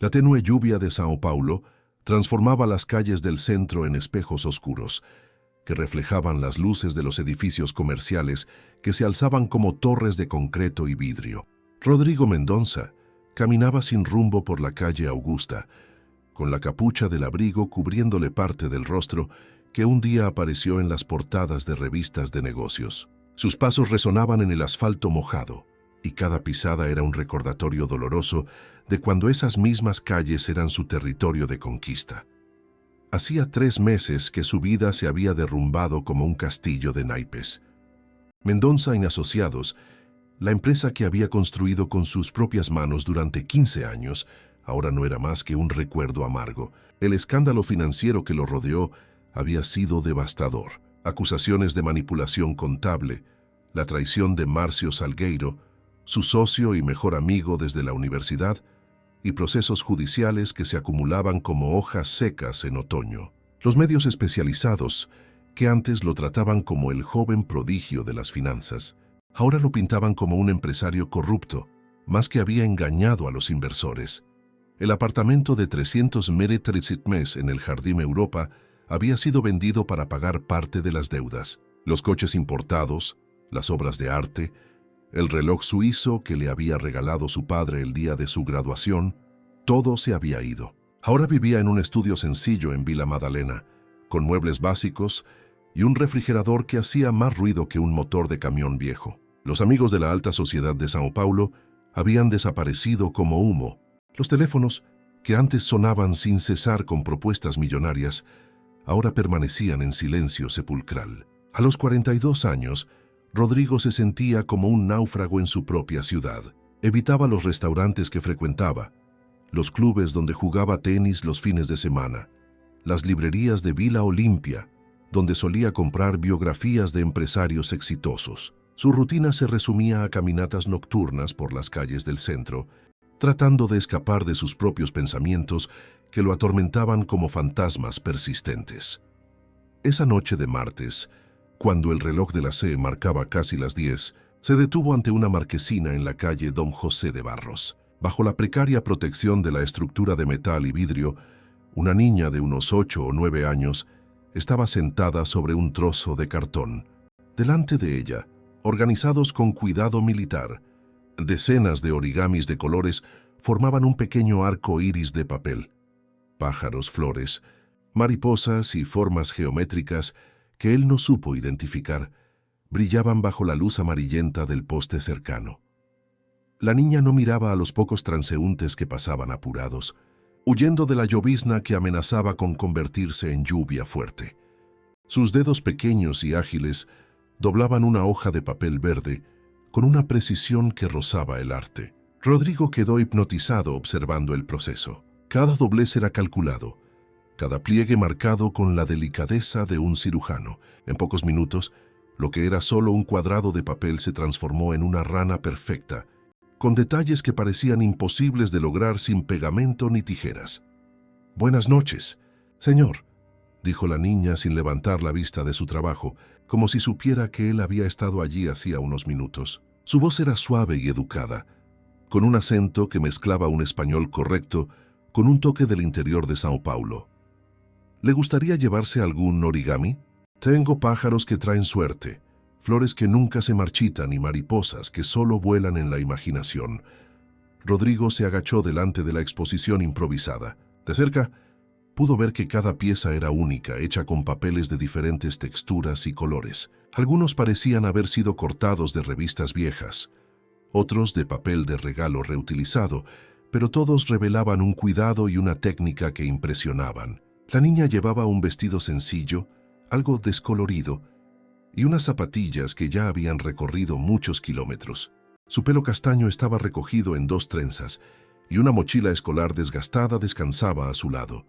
La tenue lluvia de São Paulo transformaba las calles del centro en espejos oscuros, que reflejaban las luces de los edificios comerciales que se alzaban como torres de concreto y vidrio. Rodrigo Mendonça caminaba sin rumbo por la calle Augusta, con la capucha del abrigo cubriéndole parte del rostro que un día apareció en las portadas de revistas de negocios. Sus pasos resonaban en el asfalto mojado, y cada pisada era un recordatorio doloroso de cuando esas mismas calles eran su territorio de conquista. Hacía 3 meses que su vida se había derrumbado como un castillo de naipes. Mendonça y Asociados, la empresa que había construido con sus propias manos durante 15 años, ahora no era más que un recuerdo amargo. El escándalo financiero que lo rodeó había sido devastador. Acusaciones de manipulación contable, la traición de Márcio Salgueiro, su socio y mejor amigo desde la universidad, y procesos judiciales que se acumulaban como hojas secas en otoño. Los medios especializados, que antes lo trataban como el joven prodigio de las finanzas, ahora lo pintaban como un empresario corrupto, más que había engañado a los inversores. El apartamento de 300 mes en el Jardín Europa había sido vendido para pagar parte de las deudas. Los coches importados, las obras de arte, el reloj suizo que le había regalado su padre el día de su graduación, todo se había ido. Ahora vivía en un estudio sencillo en Vila Madalena, con muebles básicos y un refrigerador que hacía más ruido que un motor de camión viejo. Los amigos de la alta sociedad de São Paulo habían desaparecido como humo. Los teléfonos, que antes sonaban sin cesar con propuestas millonarias, ahora permanecían en silencio sepulcral. A los 42 años, Rodrigo se sentía como un náufrago en su propia ciudad. Evitaba los restaurantes que frecuentaba, los clubes donde jugaba tenis los fines de semana, las librerías de Vila Olimpia, donde solía comprar biografías de empresarios exitosos. Su rutina se resumía a caminatas nocturnas por las calles del centro, tratando de escapar de sus propios pensamientos que lo atormentaban como fantasmas persistentes. Esa noche de martes, cuando el reloj de la C marcaba casi las 10, se detuvo ante una marquesina en la calle Don José de Barros. Bajo la precaria protección de la estructura de metal y vidrio, una niña de unos 8 o 9 años estaba sentada sobre un trozo de cartón. Delante de ella, organizados con cuidado militar, decenas de origamis de colores formaban un pequeño arco iris de papel. Pájaros, flores, mariposas y formas geométricas que él no supo identificar, brillaban bajo la luz amarillenta del poste cercano. La niña no miraba a los pocos transeúntes que pasaban apurados, huyendo de la llovizna que amenazaba con convertirse en lluvia fuerte. Sus dedos pequeños y ágiles doblaban una hoja de papel verde con una precisión que rozaba el arte. Rodrigo quedó hipnotizado observando el proceso. Cada doblez era calculado, cada pliegue marcado con la delicadeza de un cirujano. En pocos minutos, lo que era solo un cuadrado de papel se transformó en una rana perfecta, con detalles que parecían imposibles de lograr sin pegamento ni tijeras. «Buenas noches, señor», dijo la niña sin levantar la vista de su trabajo, como si supiera que él había estado allí hacía unos minutos. Su voz era suave y educada, con un acento que mezclaba un español correcto con un toque del interior de São Paulo. «¿Le gustaría llevarse algún origami? Tengo pájaros que traen suerte, flores que nunca se marchitan y mariposas que solo vuelan en la imaginación». Rodrigo se agachó delante de la exposición improvisada. De cerca, pudo ver que cada pieza era única, hecha con papeles de diferentes texturas y colores. Algunos parecían haber sido cortados de revistas viejas, otros de papel de regalo reutilizado, pero todos revelaban un cuidado y una técnica que impresionaban. La niña llevaba un vestido sencillo, algo descolorido, y unas zapatillas que ya habían recorrido muchos kilómetros. Su pelo castaño estaba recogido en 2 trenzas, y una mochila escolar desgastada descansaba a su lado.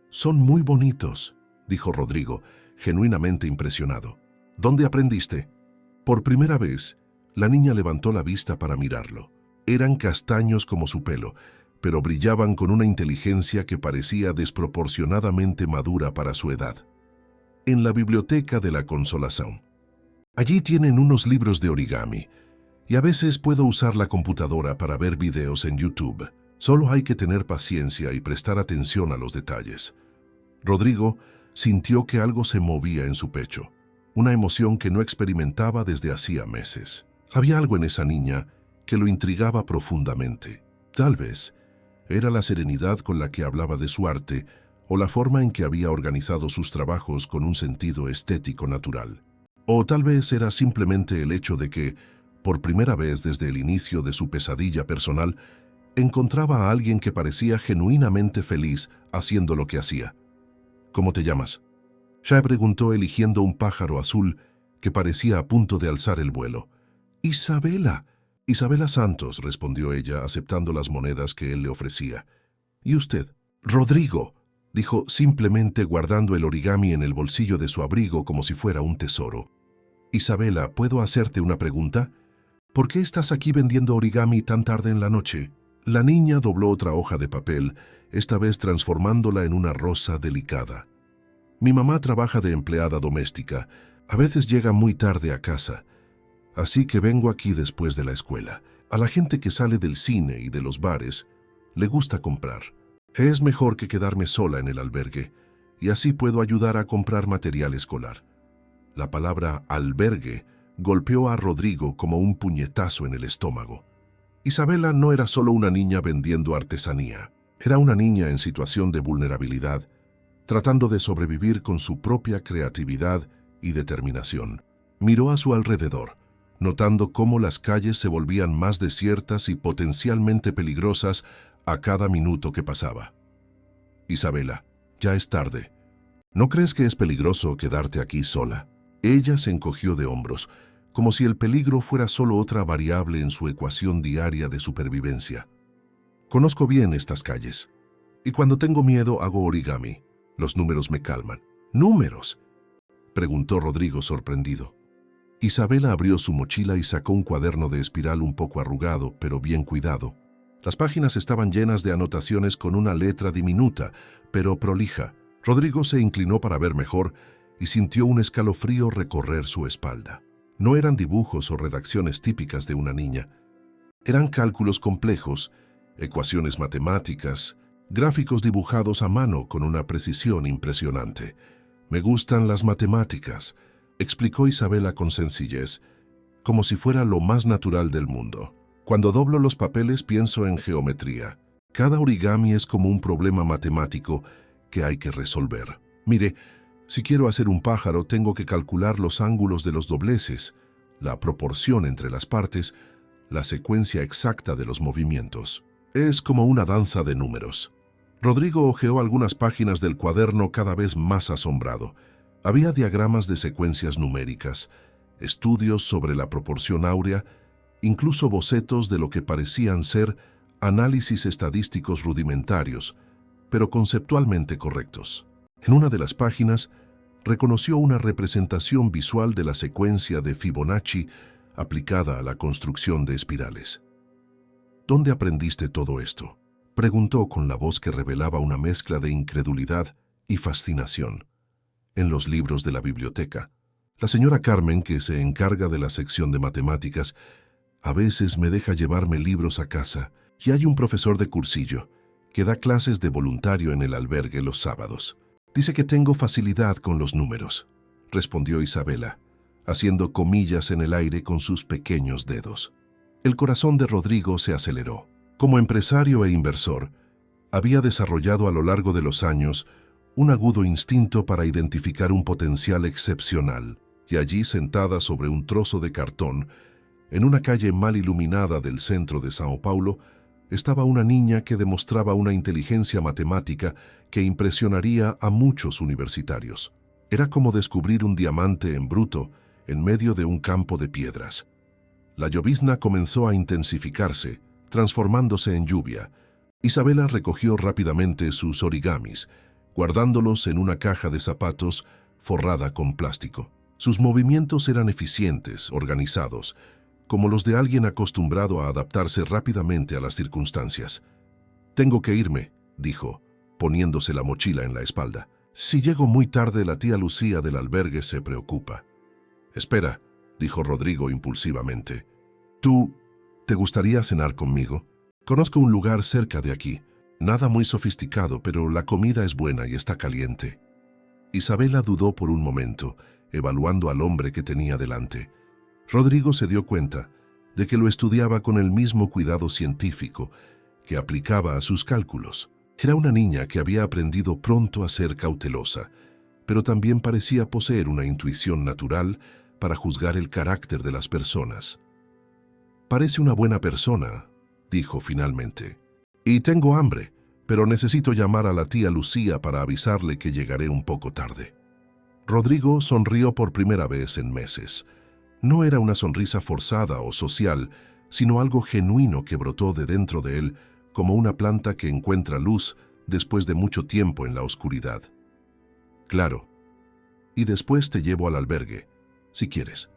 «Son muy bonitos», dijo Rodrigo, genuinamente impresionado. «¿Dónde aprendiste?» Por primera vez, la niña levantó la vista para mirarlo. Eran castaños como su pelo, pero brillaban con una inteligencia que parecía desproporcionadamente madura para su edad. «En la biblioteca de la Consolación. Allí tienen unos libros de origami, y a veces puedo usar la computadora para ver videos en YouTube». Solo hay que tener paciencia y prestar atención a los detalles. Rodrigo sintió que algo se movía en su pecho, una emoción que no experimentaba desde hacía meses. Había algo en esa niña que lo intrigaba profundamente. Tal vez era la serenidad con la que hablaba de su arte o la forma en que había organizado sus trabajos con un sentido estético natural. O tal vez era simplemente el hecho de que, por primera vez desde el inicio de su pesadilla personal, encontraba a alguien que parecía genuinamente feliz haciendo lo que hacía. ¿Cómo te llamas?, Shai preguntó eligiendo un pájaro azul que parecía a punto de alzar el vuelo. «Isabela. Isabela Santos», respondió ella, aceptando las monedas que él le ofrecía. «¿Y usted?» «Rodrigo», dijo simplemente guardando el origami en el bolsillo de su abrigo como si fuera un tesoro. «Isabela, ¿puedo hacerte una pregunta? ¿Por qué estás aquí vendiendo origami tan tarde en la noche?» La niña dobló otra hoja de papel, esta vez transformándola en una rosa delicada. «Mi mamá trabaja de empleada doméstica. A veces llega muy tarde a casa. Así que vengo aquí después de la escuela. A la gente que sale del cine y de los bares le gusta comprar. Es mejor que quedarme sola en el albergue, y así puedo ayudar a comprar material escolar». La palabra albergue golpeó a Rodrigo como un puñetazo en el estómago. Isabela no era solo una niña vendiendo artesanía. Era una niña en situación de vulnerabilidad, tratando de sobrevivir con su propia creatividad y determinación. Miró a su alrededor, notando cómo las calles se volvían más desiertas y potencialmente peligrosas a cada minuto que pasaba. «Isabela, ya es tarde. ¿No crees que es peligroso quedarte aquí sola?» Ella se encogió de hombros, como si el peligro fuera solo otra variable en su ecuación diaria de supervivencia. «Conozco bien estas calles, y cuando tengo miedo hago origami. Los números me calman». «¿Números?», preguntó Rodrigo sorprendido. Isabela abrió su mochila y sacó un cuaderno de espiral un poco arrugado, pero bien cuidado. Las páginas estaban llenas de anotaciones con una letra diminuta, pero prolija. Rodrigo se inclinó para ver mejor y sintió un escalofrío recorrer su espalda. No eran dibujos o redacciones típicas de una niña. Eran cálculos complejos, ecuaciones matemáticas, gráficos dibujados a mano con una precisión impresionante. «Me gustan las matemáticas», explicó Isabela con sencillez, como si fuera lo más natural del mundo. «Cuando doblo los papeles pienso en geometría. Cada origami es como un problema matemático que hay que resolver. Mire, si quiero hacer un pájaro tengo que calcular los ángulos de los dobleces, la proporción entre las partes, la secuencia exacta de los movimientos. Es como una danza de números». Rodrigo hojeó algunas páginas del cuaderno cada vez más asombrado. Había diagramas de secuencias numéricas, estudios sobre la proporción áurea, incluso bocetos de lo que parecían ser análisis estadísticos rudimentarios, pero conceptualmente correctos. En una de las páginas reconoció una representación visual de la secuencia de Fibonacci aplicada a la construcción de espirales. «¿Dónde aprendiste todo esto?», preguntó con la voz que revelaba una mezcla de incredulidad y fascinación. «En los libros de la biblioteca. La señora Carmen, que se encarga de la sección de matemáticas, a veces me deja llevarme libros a casa, y hay un profesor de cursillo que da clases de voluntario en el albergue los sábados. Dice que tengo facilidad con los números», respondió Isabela, haciendo comillas en el aire con sus pequeños dedos. El corazón de Rodrigo se aceleró. Como empresario e inversor, había desarrollado a lo largo de los años un agudo instinto para identificar un potencial excepcional, y allí, sentada sobre un trozo de cartón, en una calle mal iluminada del centro de Sao Paulo, estaba una niña que demostraba una inteligencia matemática que impresionaría a muchos universitarios. Era como descubrir un diamante en bruto en medio de un campo de piedras. La llovizna comenzó a intensificarse, transformándose en lluvia. Isabela recogió rápidamente sus origamis, guardándolos en una caja de zapatos forrada con plástico. Sus movimientos eran eficientes, organizados, como los de alguien acostumbrado a adaptarse rápidamente a las circunstancias. «Tengo que irme», dijo, poniéndose la mochila en la espalda. «Si llego muy tarde, la tía Lucía del albergue se preocupa». «Espera», dijo Rodrigo impulsivamente. «¿Tú te gustaría cenar conmigo? Conozco un lugar cerca de aquí. Nada muy sofisticado, pero la comida es buena y está caliente. Isabela dudó por un momento, evaluando al hombre que tenía delante. Rodrigo se dio cuenta de que lo estudiaba con el mismo cuidado científico que aplicaba a sus cálculos. Era una niña que había aprendido pronto a ser cautelosa, pero también parecía poseer una intuición natural para juzgar el carácter de las personas. «Parece una buena persona», dijo finalmente. «Y tengo hambre, pero necesito llamar a la tía Lucía para avisarle que llegaré un poco tarde». Rodrigo sonrió por primera vez en meses. No era una sonrisa forzada o social, sino algo genuino que brotó de dentro de él como una planta que encuentra luz después de mucho tiempo en la oscuridad. «Claro. Y después te llevo al albergue, si quieres».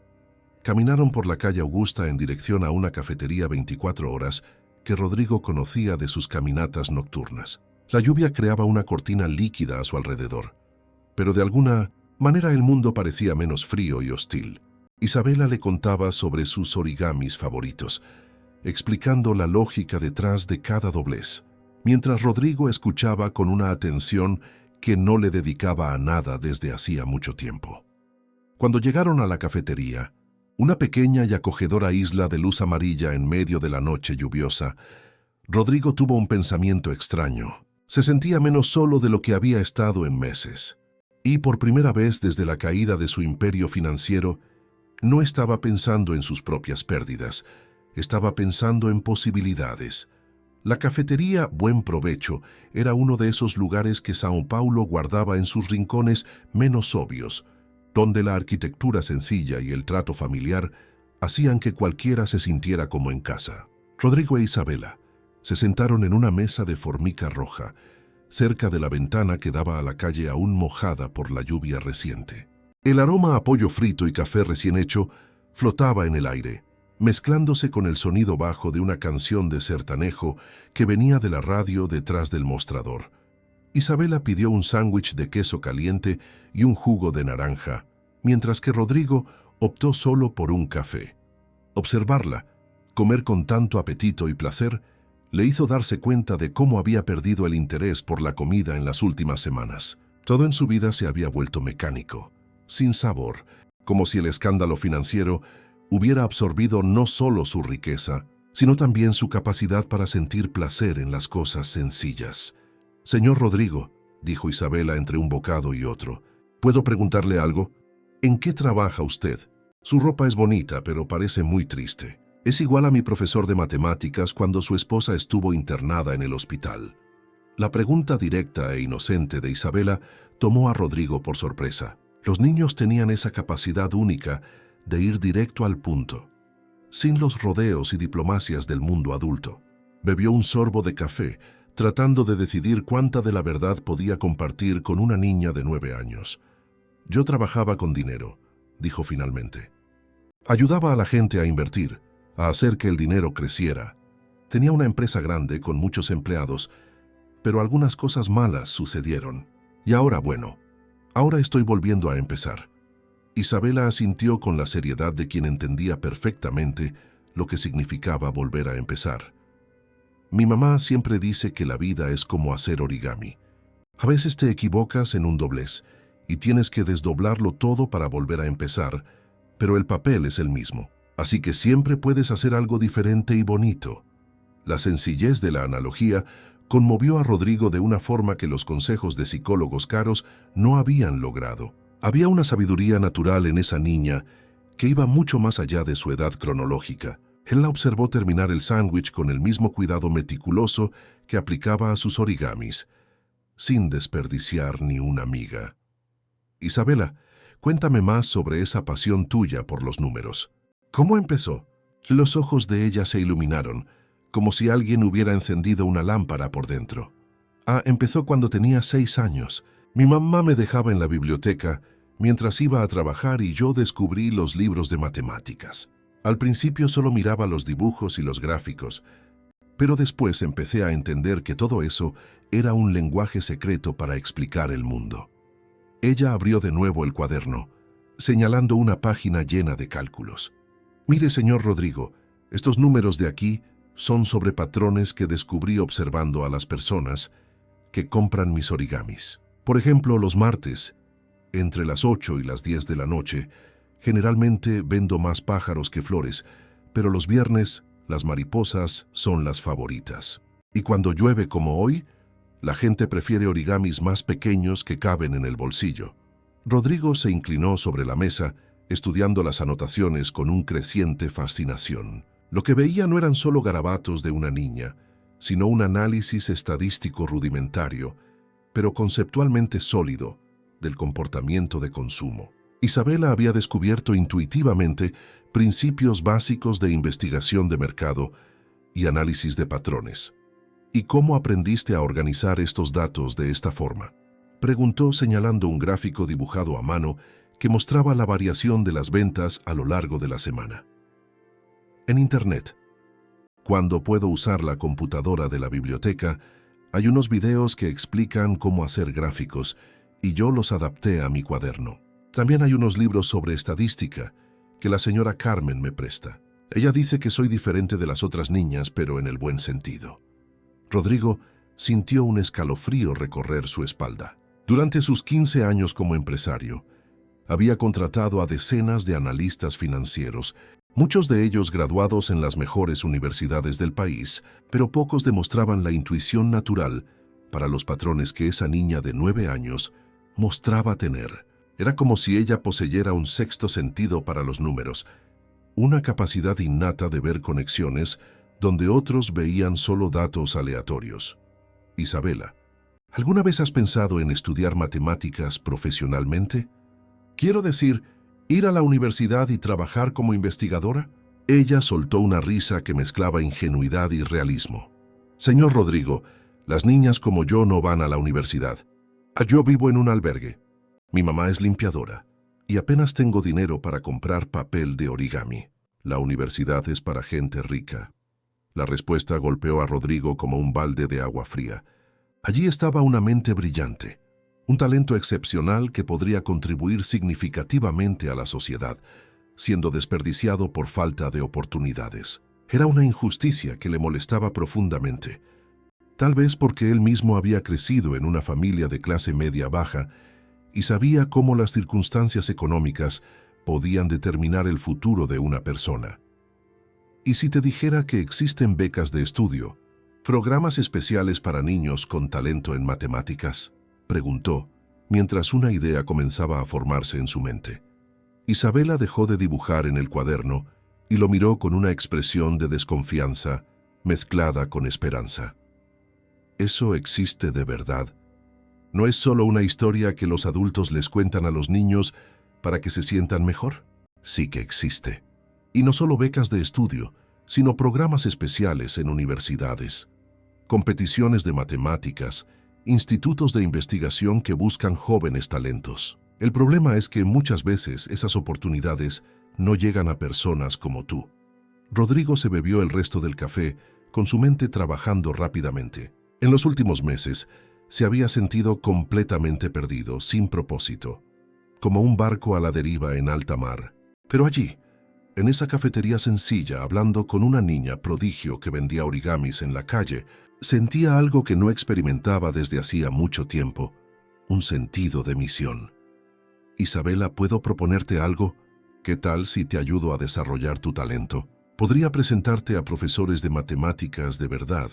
Caminaron por la calle Augusta en dirección a una cafetería 24 horas que Rodrigo conocía de sus caminatas nocturnas. La lluvia creaba una cortina líquida a su alrededor, pero de alguna manera el mundo parecía menos frío y hostil. Isabela le contaba sobre sus origamis favoritos, explicando la lógica detrás de cada doblez, mientras Rodrigo escuchaba con una atención que no le dedicaba a nada desde hacía mucho tiempo. Cuando llegaron a la cafetería, una pequeña y acogedora isla de luz amarilla en medio de la noche lluviosa, Rodrigo tuvo un pensamiento extraño. Se sentía menos solo de lo que había estado en meses. Y por primera vez desde la caída de su imperio financiero, no estaba pensando en sus propias pérdidas, estaba pensando en posibilidades. La cafetería Buen Provecho era uno de esos lugares que São Paulo guardaba en sus rincones menos obvios, donde la arquitectura sencilla y el trato familiar hacían que cualquiera se sintiera como en casa. Rodrigo e Isabela se sentaron en una mesa de formica roja, cerca de la ventana que daba a la calle aún mojada por la lluvia reciente. El aroma a pollo frito y café recién hecho flotaba en el aire, mezclándose con el sonido bajo de una canción de sertanejo que venía de la radio detrás del mostrador. Isabela pidió un sándwich de queso caliente y un jugo de naranja, mientras que Rodrigo optó solo por un café. Observarla, comer con tanto apetito y placer, le hizo darse cuenta de cómo había perdido el interés por la comida en las últimas semanas. Todo en su vida se había vuelto mecánico, sin sabor, como si el escándalo financiero hubiera absorbido no solo su riqueza, sino también su capacidad para sentir placer en las cosas sencillas. «Señor Rodrigo», dijo Isabela entre un bocado y otro, «¿puedo preguntarle algo? ¿En qué trabaja usted? Su ropa es bonita, pero parece muy triste. Es igual a mi profesor de matemáticas cuando su esposa estuvo internada en el hospital». La pregunta directa e inocente de Isabela tomó a Rodrigo por sorpresa. Los niños tenían esa capacidad única de ir directo al punto, sin los rodeos y diplomacias del mundo adulto. Bebió un sorbo de café, tratando de decidir cuánta de la verdad podía compartir con una niña de 9 años. «Yo trabajaba con dinero», dijo finalmente. «Ayudaba a la gente a invertir, a hacer que el dinero creciera. Tenía una empresa grande con muchos empleados, pero algunas cosas malas sucedieron. Y ahora, bueno, ahora estoy volviendo a empezar». Isabela asintió con la seriedad de quien entendía perfectamente lo que significaba volver a empezar. «Mi mamá siempre dice que la vida es como hacer origami. A veces te equivocas en un doblez y tienes que desdoblarlo todo para volver a empezar, pero el papel es el mismo. Así que siempre puedes hacer algo diferente y bonito». La sencillez de la analogía conmovió a Rodrigo de una forma que los consejos de psicólogos caros no habían logrado. Había una sabiduría natural en esa niña que iba mucho más allá de su edad cronológica. Él la observó terminar el sándwich con el mismo cuidado meticuloso que aplicaba a sus origamis, sin desperdiciar ni una miga. «Isabela, cuéntame más sobre esa pasión tuya por los números. ¿Cómo empezó?» Los ojos de ella se iluminaron, como si alguien hubiera encendido una lámpara por dentro. Empezó cuando tenía 6 años. Mi mamá me dejaba en la biblioteca mientras iba a trabajar y yo descubrí los libros de matemáticas. Al principio solo miraba los dibujos y los gráficos, pero después empecé a entender que todo eso era un lenguaje secreto para explicar el mundo. Ella abrió de nuevo el cuaderno, señalando una página llena de cálculos. «Mire, señor Rodrigo, estos números de aquí son sobre patrones que descubrí observando a las personas que compran mis origamis. Por ejemplo, los martes, entre las 8 y las 10 de la noche, generalmente vendo más pájaros que flores, pero los viernes las mariposas son las favoritas. Y cuando llueve como hoy, la gente prefiere origamis más pequeños que caben en el bolsillo. Rodrigo se inclinó sobre la mesa, estudiando las anotaciones con un creciente fascinación. Lo que veía no eran solo garabatos de una niña, sino un análisis estadístico rudimentario, pero conceptualmente sólido, del comportamiento de consumo. Isabela había descubierto intuitivamente principios básicos de investigación de mercado y análisis de patrones. ¿Y cómo aprendiste a organizar estos datos de esta forma?, preguntó señalando un gráfico dibujado a mano que mostraba la variación de las ventas a lo largo de la semana. En Internet. Cuando puedo usar la computadora de la biblioteca, hay unos videos que explican cómo hacer gráficos y yo los adapté a mi cuaderno. También hay unos libros sobre estadística que la señora Carmen me presta. Ella dice que soy diferente de las otras niñas, pero en el buen sentido. Rodrigo sintió un escalofrío recorrer su espalda. Durante sus 15 años como empresario, había contratado a decenas de analistas financieros, muchos de ellos graduados en las mejores universidades del país, pero pocos demostraban la intuición natural para los patrones que esa niña de 9 años mostraba tener. Era como si ella poseyera un sexto sentido para los números, una capacidad innata de ver conexiones donde otros veían solo datos aleatorios. Isabela, ¿alguna vez has pensado en estudiar matemáticas profesionalmente? Quiero decir, ¿ir a la universidad y trabajar como investigadora? Ella soltó una risa que mezclaba ingenuidad y realismo. Señor Rodrigo, las niñas como yo no van a la universidad. Yo vivo en un albergue. Mi mamá es limpiadora y apenas tengo dinero para comprar papel de origami. La universidad es para gente rica. La respuesta golpeó a Rodrigo como un balde de agua fría. Allí estaba una mente brillante, un talento excepcional que podría contribuir significativamente a la sociedad, siendo desperdiciado por falta de oportunidades. Era una injusticia que le molestaba profundamente, tal vez porque él mismo había crecido en una familia de clase media-baja y sabía cómo las circunstancias económicas podían determinar el futuro de una persona. ¿Y si te dijera que existen becas de estudio, programas especiales para niños con talento en matemáticas?, preguntó, mientras una idea comenzaba a formarse en su mente. Isabela dejó de dibujar en el cuaderno y lo miró con una expresión de desconfianza mezclada con esperanza. ¿Eso existe de verdad? ¿No es solo una historia que los adultos les cuentan a los niños para que se sientan mejor? Sí que existe. Y no solo becas de estudio, sino programas especiales en universidades, competiciones de matemáticas, institutos de investigación que buscan jóvenes talentos. El problema es que muchas veces esas oportunidades no llegan a personas como tú. Rodrigo se bebió el resto del café, con su mente trabajando rápidamente. En los últimos meses, se había sentido completamente perdido, sin propósito, como un barco a la deriva en alta mar. Pero allí, en esa cafetería sencilla, hablando con una niña prodigio que vendía origamis en la calle, sentía algo que no experimentaba desde hacía mucho tiempo, un sentido de misión. Isabela, ¿puedo proponerte algo? ¿Qué tal si te ayudo a desarrollar tu talento? Podría presentarte a profesores de matemáticas de verdad,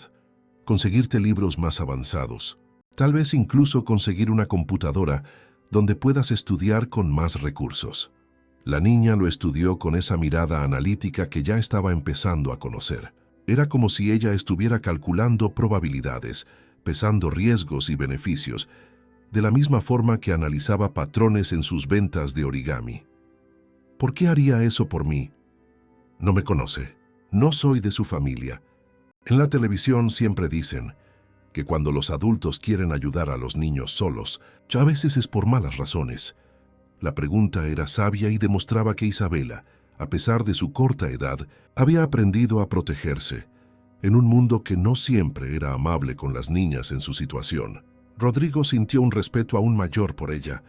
conseguirte libros más avanzados, tal vez incluso conseguir una computadora donde puedas estudiar con más recursos. La niña lo estudió con esa mirada analítica que ya estaba empezando a conocer. Era como si ella estuviera calculando probabilidades, pesando riesgos y beneficios, de la misma forma que analizaba patrones en sus ventas de origami. ¿Por qué haría eso por mí? No me conoce. No soy de su familia. En la televisión siempre dicen que cuando los adultos quieren ayudar a los niños solos, a veces es por malas razones. La pregunta era sabia y demostraba que Isabela, a pesar de su corta edad, había aprendido a protegerse, en un mundo que no siempre era amable con las niñas en su situación. Rodrigo sintió un respeto aún mayor por ella,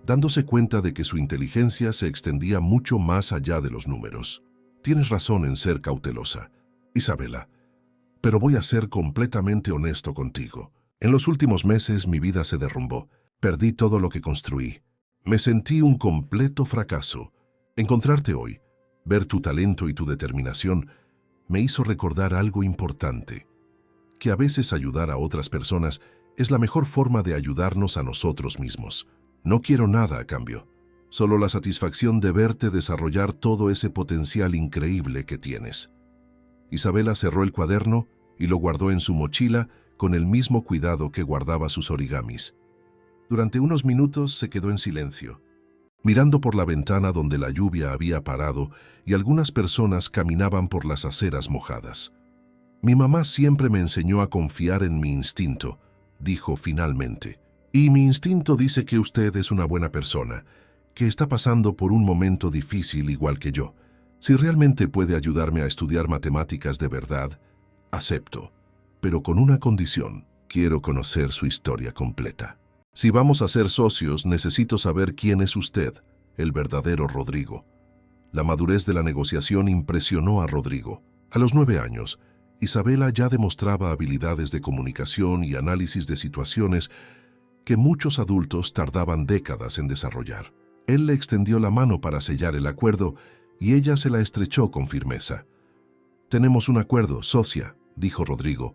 dándose cuenta de que su inteligencia se extendía mucho más allá de los números. Tienes razón en ser cautelosa. Isabela, pero voy a ser completamente honesto contigo. En los últimos meses mi vida se derrumbó. Perdí todo lo que construí. Me sentí un completo fracaso. Encontrarte hoy, ver tu talento y tu determinación, me hizo recordar algo importante, que a veces ayudar a otras personas es la mejor forma de ayudarnos a nosotros mismos. No quiero nada a cambio, solo la satisfacción de verte desarrollar todo ese potencial increíble que tienes. Isabela cerró el cuaderno y lo guardó en su mochila con el mismo cuidado que guardaba sus origamis. Durante unos minutos se quedó en silencio, mirando por la ventana donde la lluvia había parado y algunas personas caminaban por las aceras mojadas. Mi mamá siempre me enseñó a confiar en mi instinto, dijo finalmente. Y mi instinto dice que usted es una buena persona, que está pasando por un momento difícil igual que yo. Si realmente puede ayudarme a estudiar matemáticas de verdad, acepto, pero con una condición. Quiero conocer su historia completa. Si vamos a ser socios, necesito saber quién es usted, el verdadero Rodrigo. La madurez de la negociación impresionó a Rodrigo. A los 9 años, Isabela ya demostraba habilidades de comunicación y análisis de situaciones que muchos adultos tardaban décadas en desarrollar. Él le extendió la mano para sellar el acuerdo y ella se la estrechó con firmeza. «Tenemos un acuerdo, socia», dijo Rodrigo,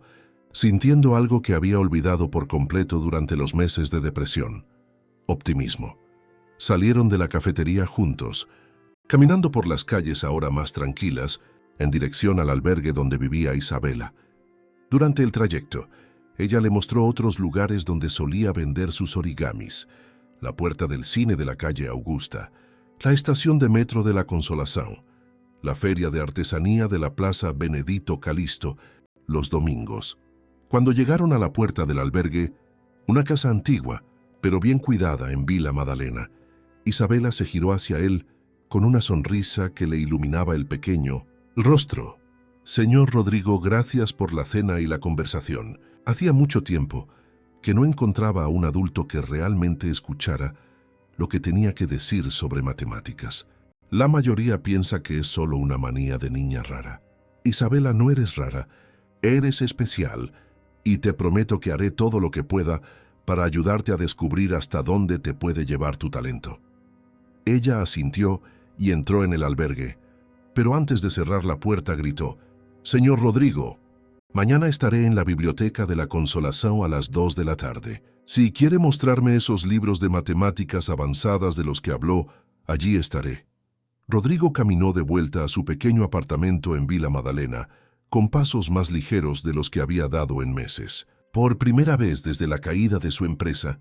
sintiendo algo que había olvidado por completo durante los meses de depresión: optimismo. Salieron de la cafetería juntos, caminando por las calles ahora más tranquilas, en dirección al albergue donde vivía Isabela. Durante el trayecto, ella le mostró otros lugares donde solía vender sus origamis: la puerta del cine de la calle Augusta, la estación de metro de la Consolación, la feria de artesanía de la Plaza Benedito Calixto, los domingos. Cuando llegaron a la puerta del albergue, una casa antigua, pero bien cuidada en Vila Madalena, Isabela se giró hacia él con una sonrisa que le iluminaba el pequeño rostro. «Señor Rodrigo, gracias por la cena y la conversación. Hacía mucho tiempo que no encontraba a un adulto que realmente escuchara lo que tenía que decir sobre matemáticas. La mayoría piensa que es solo una manía de niña rara. Isabela, no eres rara, eres especial, y te prometo que haré todo lo que pueda para ayudarte a descubrir hasta dónde te puede llevar tu talento». Ella asintió y entró en el albergue, pero antes de cerrar la puerta gritó: «Señor Rodrigo, mañana estaré en la biblioteca de la Consolación a las 2 de la tarde. Si quiere mostrarme esos libros de matemáticas avanzadas de los que habló, allí estaré». Rodrigo caminó de vuelta a su pequeño apartamento en Vila Madalena, con pasos más ligeros de los que había dado en meses. Por primera vez desde la caída de su empresa,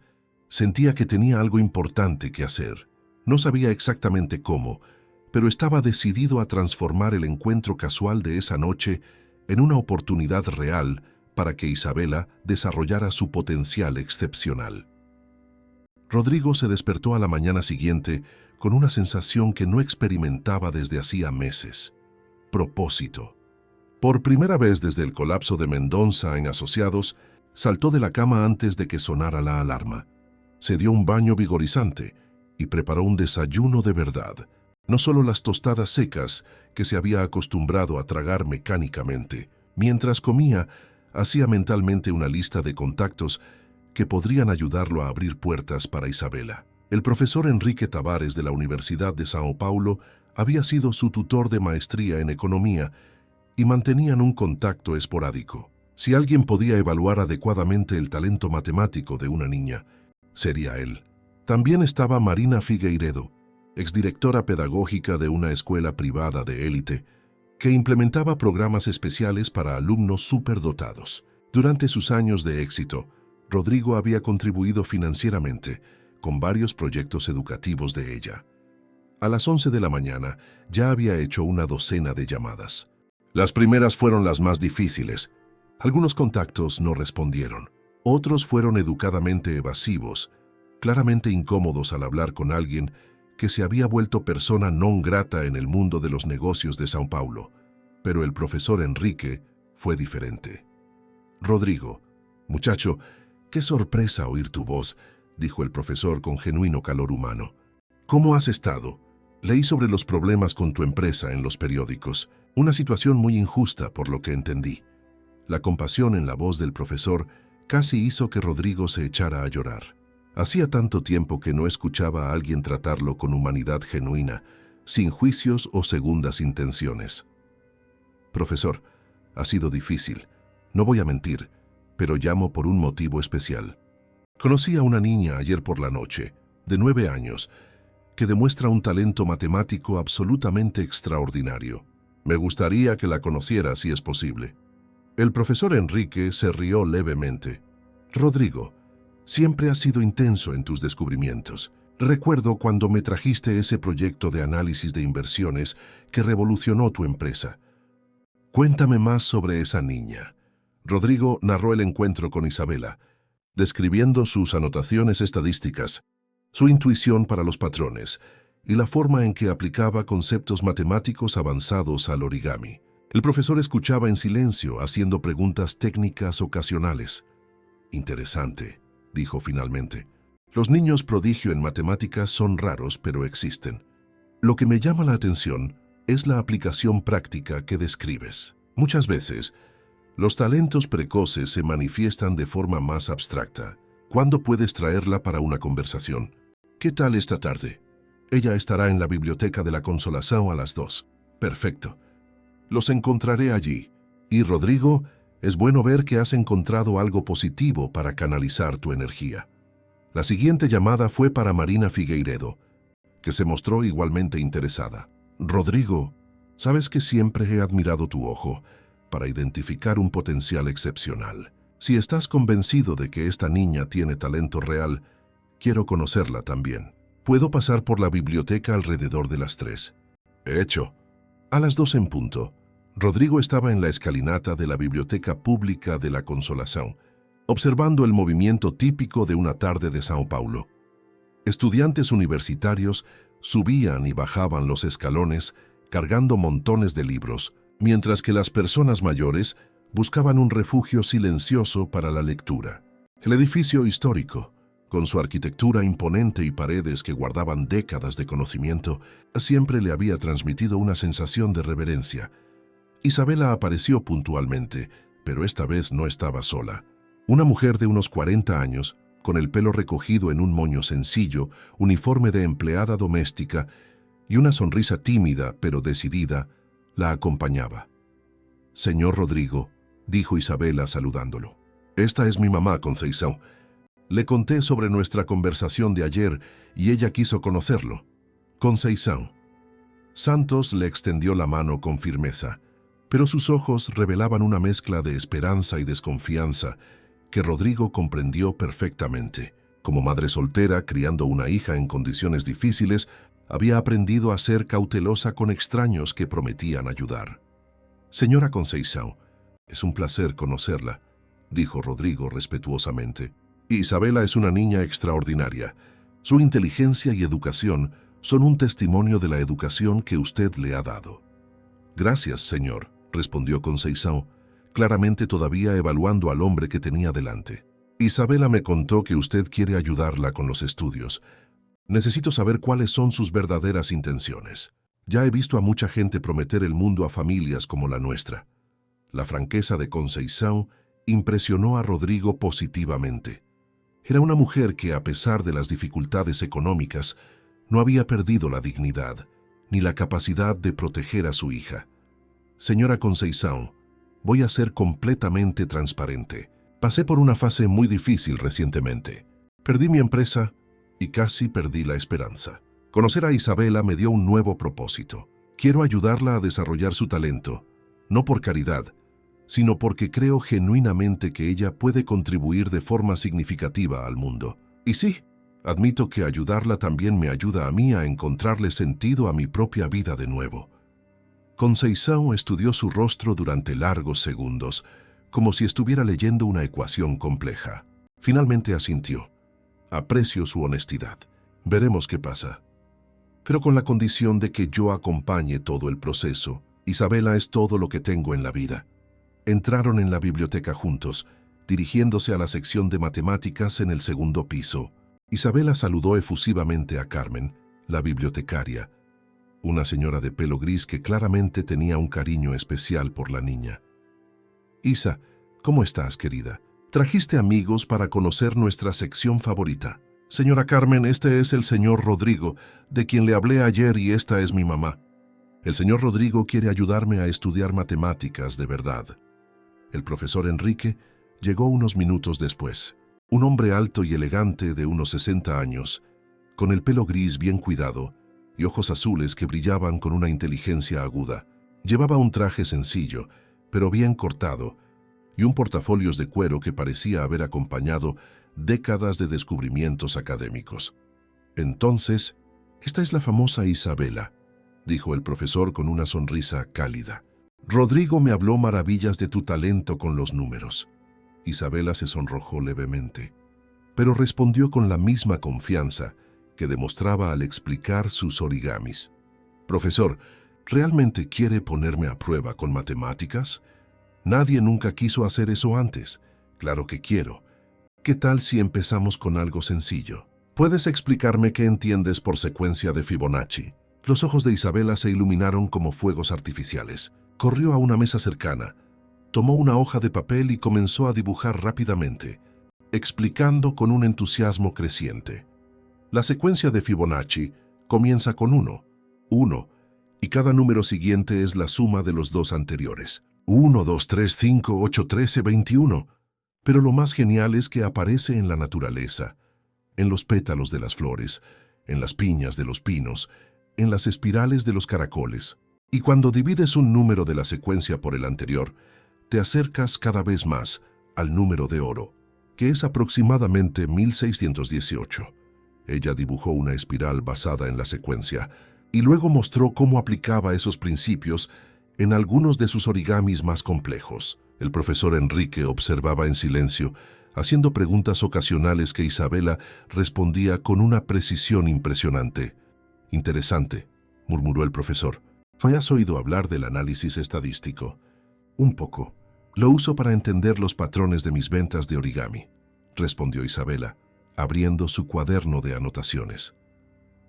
sentía que tenía algo importante que hacer. No sabía exactamente cómo, pero estaba decidido a transformar el encuentro casual de esa noche en una oportunidad real para que Isabela desarrollara su potencial excepcional. Rodrigo se despertó a la mañana siguiente con una sensación que no experimentaba desde hacía meses: propósito. Por primera vez desde el colapso de Mendoza en Asociados, saltó de la cama antes de que sonara la alarma. Se dio un baño vigorizante y preparó un desayuno de verdad. No solo las tostadas secas que se había acostumbrado a tragar mecánicamente. Mientras comía, hacía mentalmente una lista de contactos que podrían ayudarlo a abrir puertas para Isabela. El profesor Enrique Tavares de la Universidad de São Paulo había sido su tutor de maestría en economía y mantenían un contacto esporádico. Si alguien podía evaluar adecuadamente el talento matemático de una niña, sería él. También estaba Marina Figueiredo, exdirectora pedagógica de una escuela privada de élite, que implementaba programas especiales para alumnos superdotados. Durante sus años de éxito, Rodrigo había contribuido financieramente con varios proyectos educativos de ella. A las 11 de la mañana ya había hecho una docena de llamadas. Las primeras fueron las más difíciles. Algunos contactos no respondieron. Otros fueron educadamente evasivos, claramente incómodos al hablar con alguien que se había vuelto persona non grata en el mundo de los negocios de São Paulo. Pero el profesor Enrique fue diferente. «Rodrigo, muchacho, qué sorpresa oír tu voz», dijo el profesor con genuino calor humano. «¿Cómo has estado? Leí sobre los problemas con tu empresa en los periódicos. Una situación muy injusta, por lo que entendí. La compasión en la voz del profesor casi hizo que Rodrigo se echara a llorar. Hacía tanto tiempo que no escuchaba a alguien tratarlo con humanidad genuina, sin juicios o segundas intenciones. Profesor, ha sido difícil, no voy a mentir, pero llamo por un motivo especial. Conocí a una niña ayer por la noche, de 9 años, que demuestra un talento matemático absolutamente extraordinario. Me gustaría que la conociera si es posible. El profesor Enrique se rió levemente. Rodrigo, siempre has sido intenso en tus descubrimientos. Recuerdo cuando me trajiste ese proyecto de análisis de inversiones que revolucionó tu empresa. Cuéntame más sobre esa niña. Rodrigo narró el encuentro con Isabela, describiendo sus anotaciones estadísticas, su intuición para los patrones y la forma en que aplicaba conceptos matemáticos avanzados al origami. El profesor escuchaba en silencio, haciendo preguntas técnicas ocasionales. Interesante, dijo finalmente. Los niños prodigio en matemáticas son raros, pero existen. Lo que me llama la atención es la aplicación práctica que describes. Muchas veces, los talentos precoces se manifiestan de forma más abstracta. ¿Cuándo puedes traerla para una conversación? ¿Qué tal esta tarde? Ella estará en la biblioteca de la Consolación a las 2. Perfecto. Los encontraré allí. Y Rodrigo, es bueno ver que has encontrado algo positivo para canalizar tu energía. La siguiente llamada fue para Marina Figueiredo, que se mostró igualmente interesada. Rodrigo, sabes que siempre he admirado tu ojo para identificar un potencial excepcional. Si estás convencido de que esta niña tiene talento real, quiero conocerla también. Puedo pasar por la biblioteca alrededor de las 3. Hecho. A las 2 en punto, Rodrigo estaba en la escalinata de la Biblioteca Pública de la Consolación, observando el movimiento típico de una tarde de São Paulo. Estudiantes universitarios subían y bajaban los escalones cargando montones de libros, mientras que las personas mayores buscaban un refugio silencioso para la lectura. El edificio histórico, con su arquitectura imponente y paredes que guardaban décadas de conocimiento, siempre le había transmitido una sensación de reverencia. Isabela apareció puntualmente, pero esta vez no estaba sola. Una mujer de unos 40 años, con el pelo recogido en un moño sencillo, uniforme de empleada doméstica y una sonrisa tímida pero decidida, la acompañaba. Señor Rodrigo, dijo Isabela saludándolo. Esta es mi mamá, Conceição. Le conté sobre nuestra conversación de ayer y ella quiso conocerlo. Conceição. Santos le extendió la mano con firmeza, pero sus ojos revelaban una mezcla de esperanza y desconfianza que Rodrigo comprendió perfectamente. Como madre soltera, criando una hija en condiciones difíciles, había aprendido a ser cautelosa con extraños que prometían ayudar. Señora Conceição, es un placer conocerla, dijo Rodrigo respetuosamente. Isabela es una niña extraordinaria. Su inteligencia y educación son un testimonio de la educación que usted le ha dado. Gracias, señor, respondió Conceição, claramente todavía evaluando al hombre que tenía delante. Isabela me contó que usted quiere ayudarla con los estudios. Necesito saber cuáles son sus verdaderas intenciones. Ya he visto a mucha gente prometer el mundo a familias como la nuestra. La franqueza de Conceição impresionó a Rodrigo positivamente. Era una mujer que, a pesar de las dificultades económicas, no había perdido la dignidad ni la capacidad de proteger a su hija. Señora Conceição, voy a ser completamente transparente. Pasé por una fase muy difícil recientemente. Perdí mi empresa y casi perdí la esperanza. Conocer a Isabela me dio un nuevo propósito. Quiero ayudarla a desarrollar su talento, no por caridad, sino porque creo genuinamente que ella puede contribuir de forma significativa al mundo. Y sí, admito que ayudarla también me ayuda a mí a encontrarle sentido a mi propia vida de nuevo. Conceição estudió su rostro durante largos segundos, como si estuviera leyendo una ecuación compleja. Finalmente asintió. Aprecio su honestidad. Veremos qué pasa. Pero con la condición de que yo acompañe todo el proceso. Isabela es todo lo que tengo en la vida. Entraron en la biblioteca juntos, dirigiéndose a la sección de matemáticas en el segundo piso. Isabela saludó efusivamente a Carmen, la bibliotecaria, una señora de pelo gris que claramente tenía un cariño especial por la niña. Isa, ¿Cómo estás, querida? Trajiste amigos para conocer nuestra sección favorita. Señora Carmen, este es el señor Rodrigo, de quien le hablé ayer, y esta es mi mamá. El señor Rodrigo quiere ayudarme a estudiar matemáticas de verdad. El profesor Enrique llegó unos minutos después. Un hombre alto y elegante de unos 60 años, con el pelo gris bien cuidado y ojos azules que brillaban con una inteligencia aguda. Llevaba un traje sencillo, pero bien cortado, y un portafolios de cuero que parecía haber acompañado décadas de descubrimientos académicos. Entonces, esta es la famosa Isabela, dijo el profesor con una sonrisa cálida. Rodrigo me habló maravillas de tu talento con los números. Isabela se sonrojó levemente, pero respondió con la misma confianza que demostraba al explicar sus origamis. Profesor, ¿realmente quiere ponerme a prueba con matemáticas? Nadie nunca quiso hacer eso antes. Claro que quiero. ¿Qué tal si empezamos con algo sencillo? ¿Puedes explicarme qué entiendes por secuencia de Fibonacci? Los ojos de Isabela se iluminaron como fuegos artificiales. Corrió a una mesa cercana, tomó una hoja de papel y comenzó a dibujar rápidamente, explicando con un entusiasmo creciente. La secuencia de Fibonacci comienza con 1, y cada número siguiente es la suma de los dos anteriores. 1, 2, 3, 5, 8, 13, 21. Pero lo más genial es que aparece en la naturaleza, en los pétalos de las flores, en las piñas de los pinos, en las espirales de los caracoles. Y cuando divides un número de la secuencia por el anterior, te acercas cada vez más al número de oro, que es aproximadamente 1618. Ella dibujó una espiral basada en la secuencia y luego mostró cómo aplicaba esos principios en algunos de sus origamis más complejos. El profesor Enrique observaba en silencio, haciendo preguntas ocasionales que Isabela respondía con una precisión impresionante. Interesante, murmuró el profesor. ¿Me has oído hablar del análisis estadístico? Un poco. Lo uso para entender los patrones de mis ventas de origami, respondió Isabela, abriendo su cuaderno de anotaciones.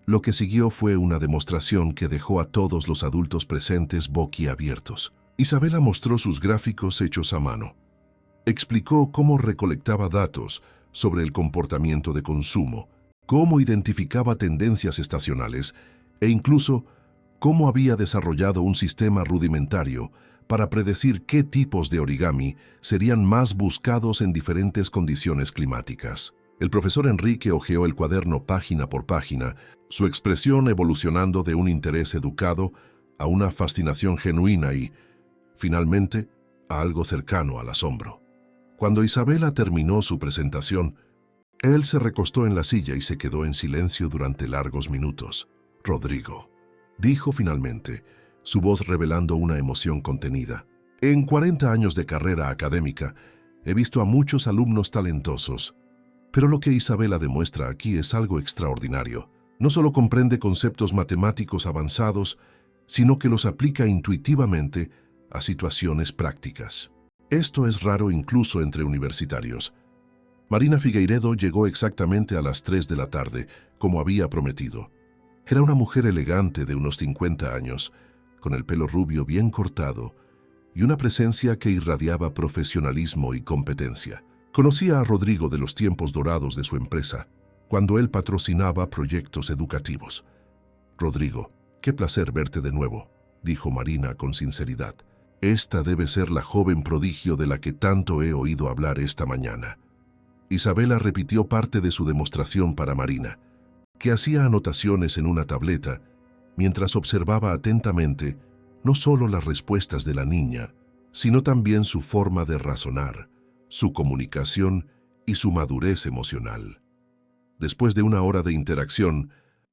Lo que siguió fue una demostración que dejó a todos los adultos presentes boquiabiertos. Isabela mostró sus gráficos hechos a mano. Explicó cómo recolectaba datos sobre el comportamiento de consumo, cómo identificaba tendencias estacionales e incluso cómo había desarrollado un sistema rudimentario para predecir qué tipos de origami serían más buscados en diferentes condiciones climáticas. El profesor Enrique hojeó el cuaderno página por página, su expresión evolucionando de un interés educado a una fascinación genuina y, finalmente, a algo cercano al asombro. Cuando Isabela terminó su presentación, él se recostó en la silla y se quedó en silencio durante largos minutos. Rodrigo, dijo finalmente, su voz revelando una emoción contenida. En 40 años de carrera académica, he visto a muchos alumnos talentosos, pero lo que Isabela demuestra aquí es algo extraordinario. No solo comprende conceptos matemáticos avanzados, sino que los aplica intuitivamente a situaciones prácticas. Esto es raro incluso entre universitarios. Marina Figueiredo llegó exactamente a las 3 de la tarde, como había prometido. Era una mujer elegante de unos 50 años, con el pelo rubio bien cortado y una presencia que irradiaba profesionalismo y competencia. Conocía a Rodrigo de los tiempos dorados de su empresa, cuando él patrocinaba proyectos educativos. Rodrigo, qué placer verte de nuevo, dijo Marina con sinceridad. Esta debe ser la joven prodigio de la que tanto he oído hablar esta mañana. Isabela repitió parte de su demostración para Marina, que hacía anotaciones en una tableta, mientras observaba atentamente no solo las respuestas de la niña, sino también su forma de razonar, su comunicación y su madurez emocional. Después de una hora de interacción,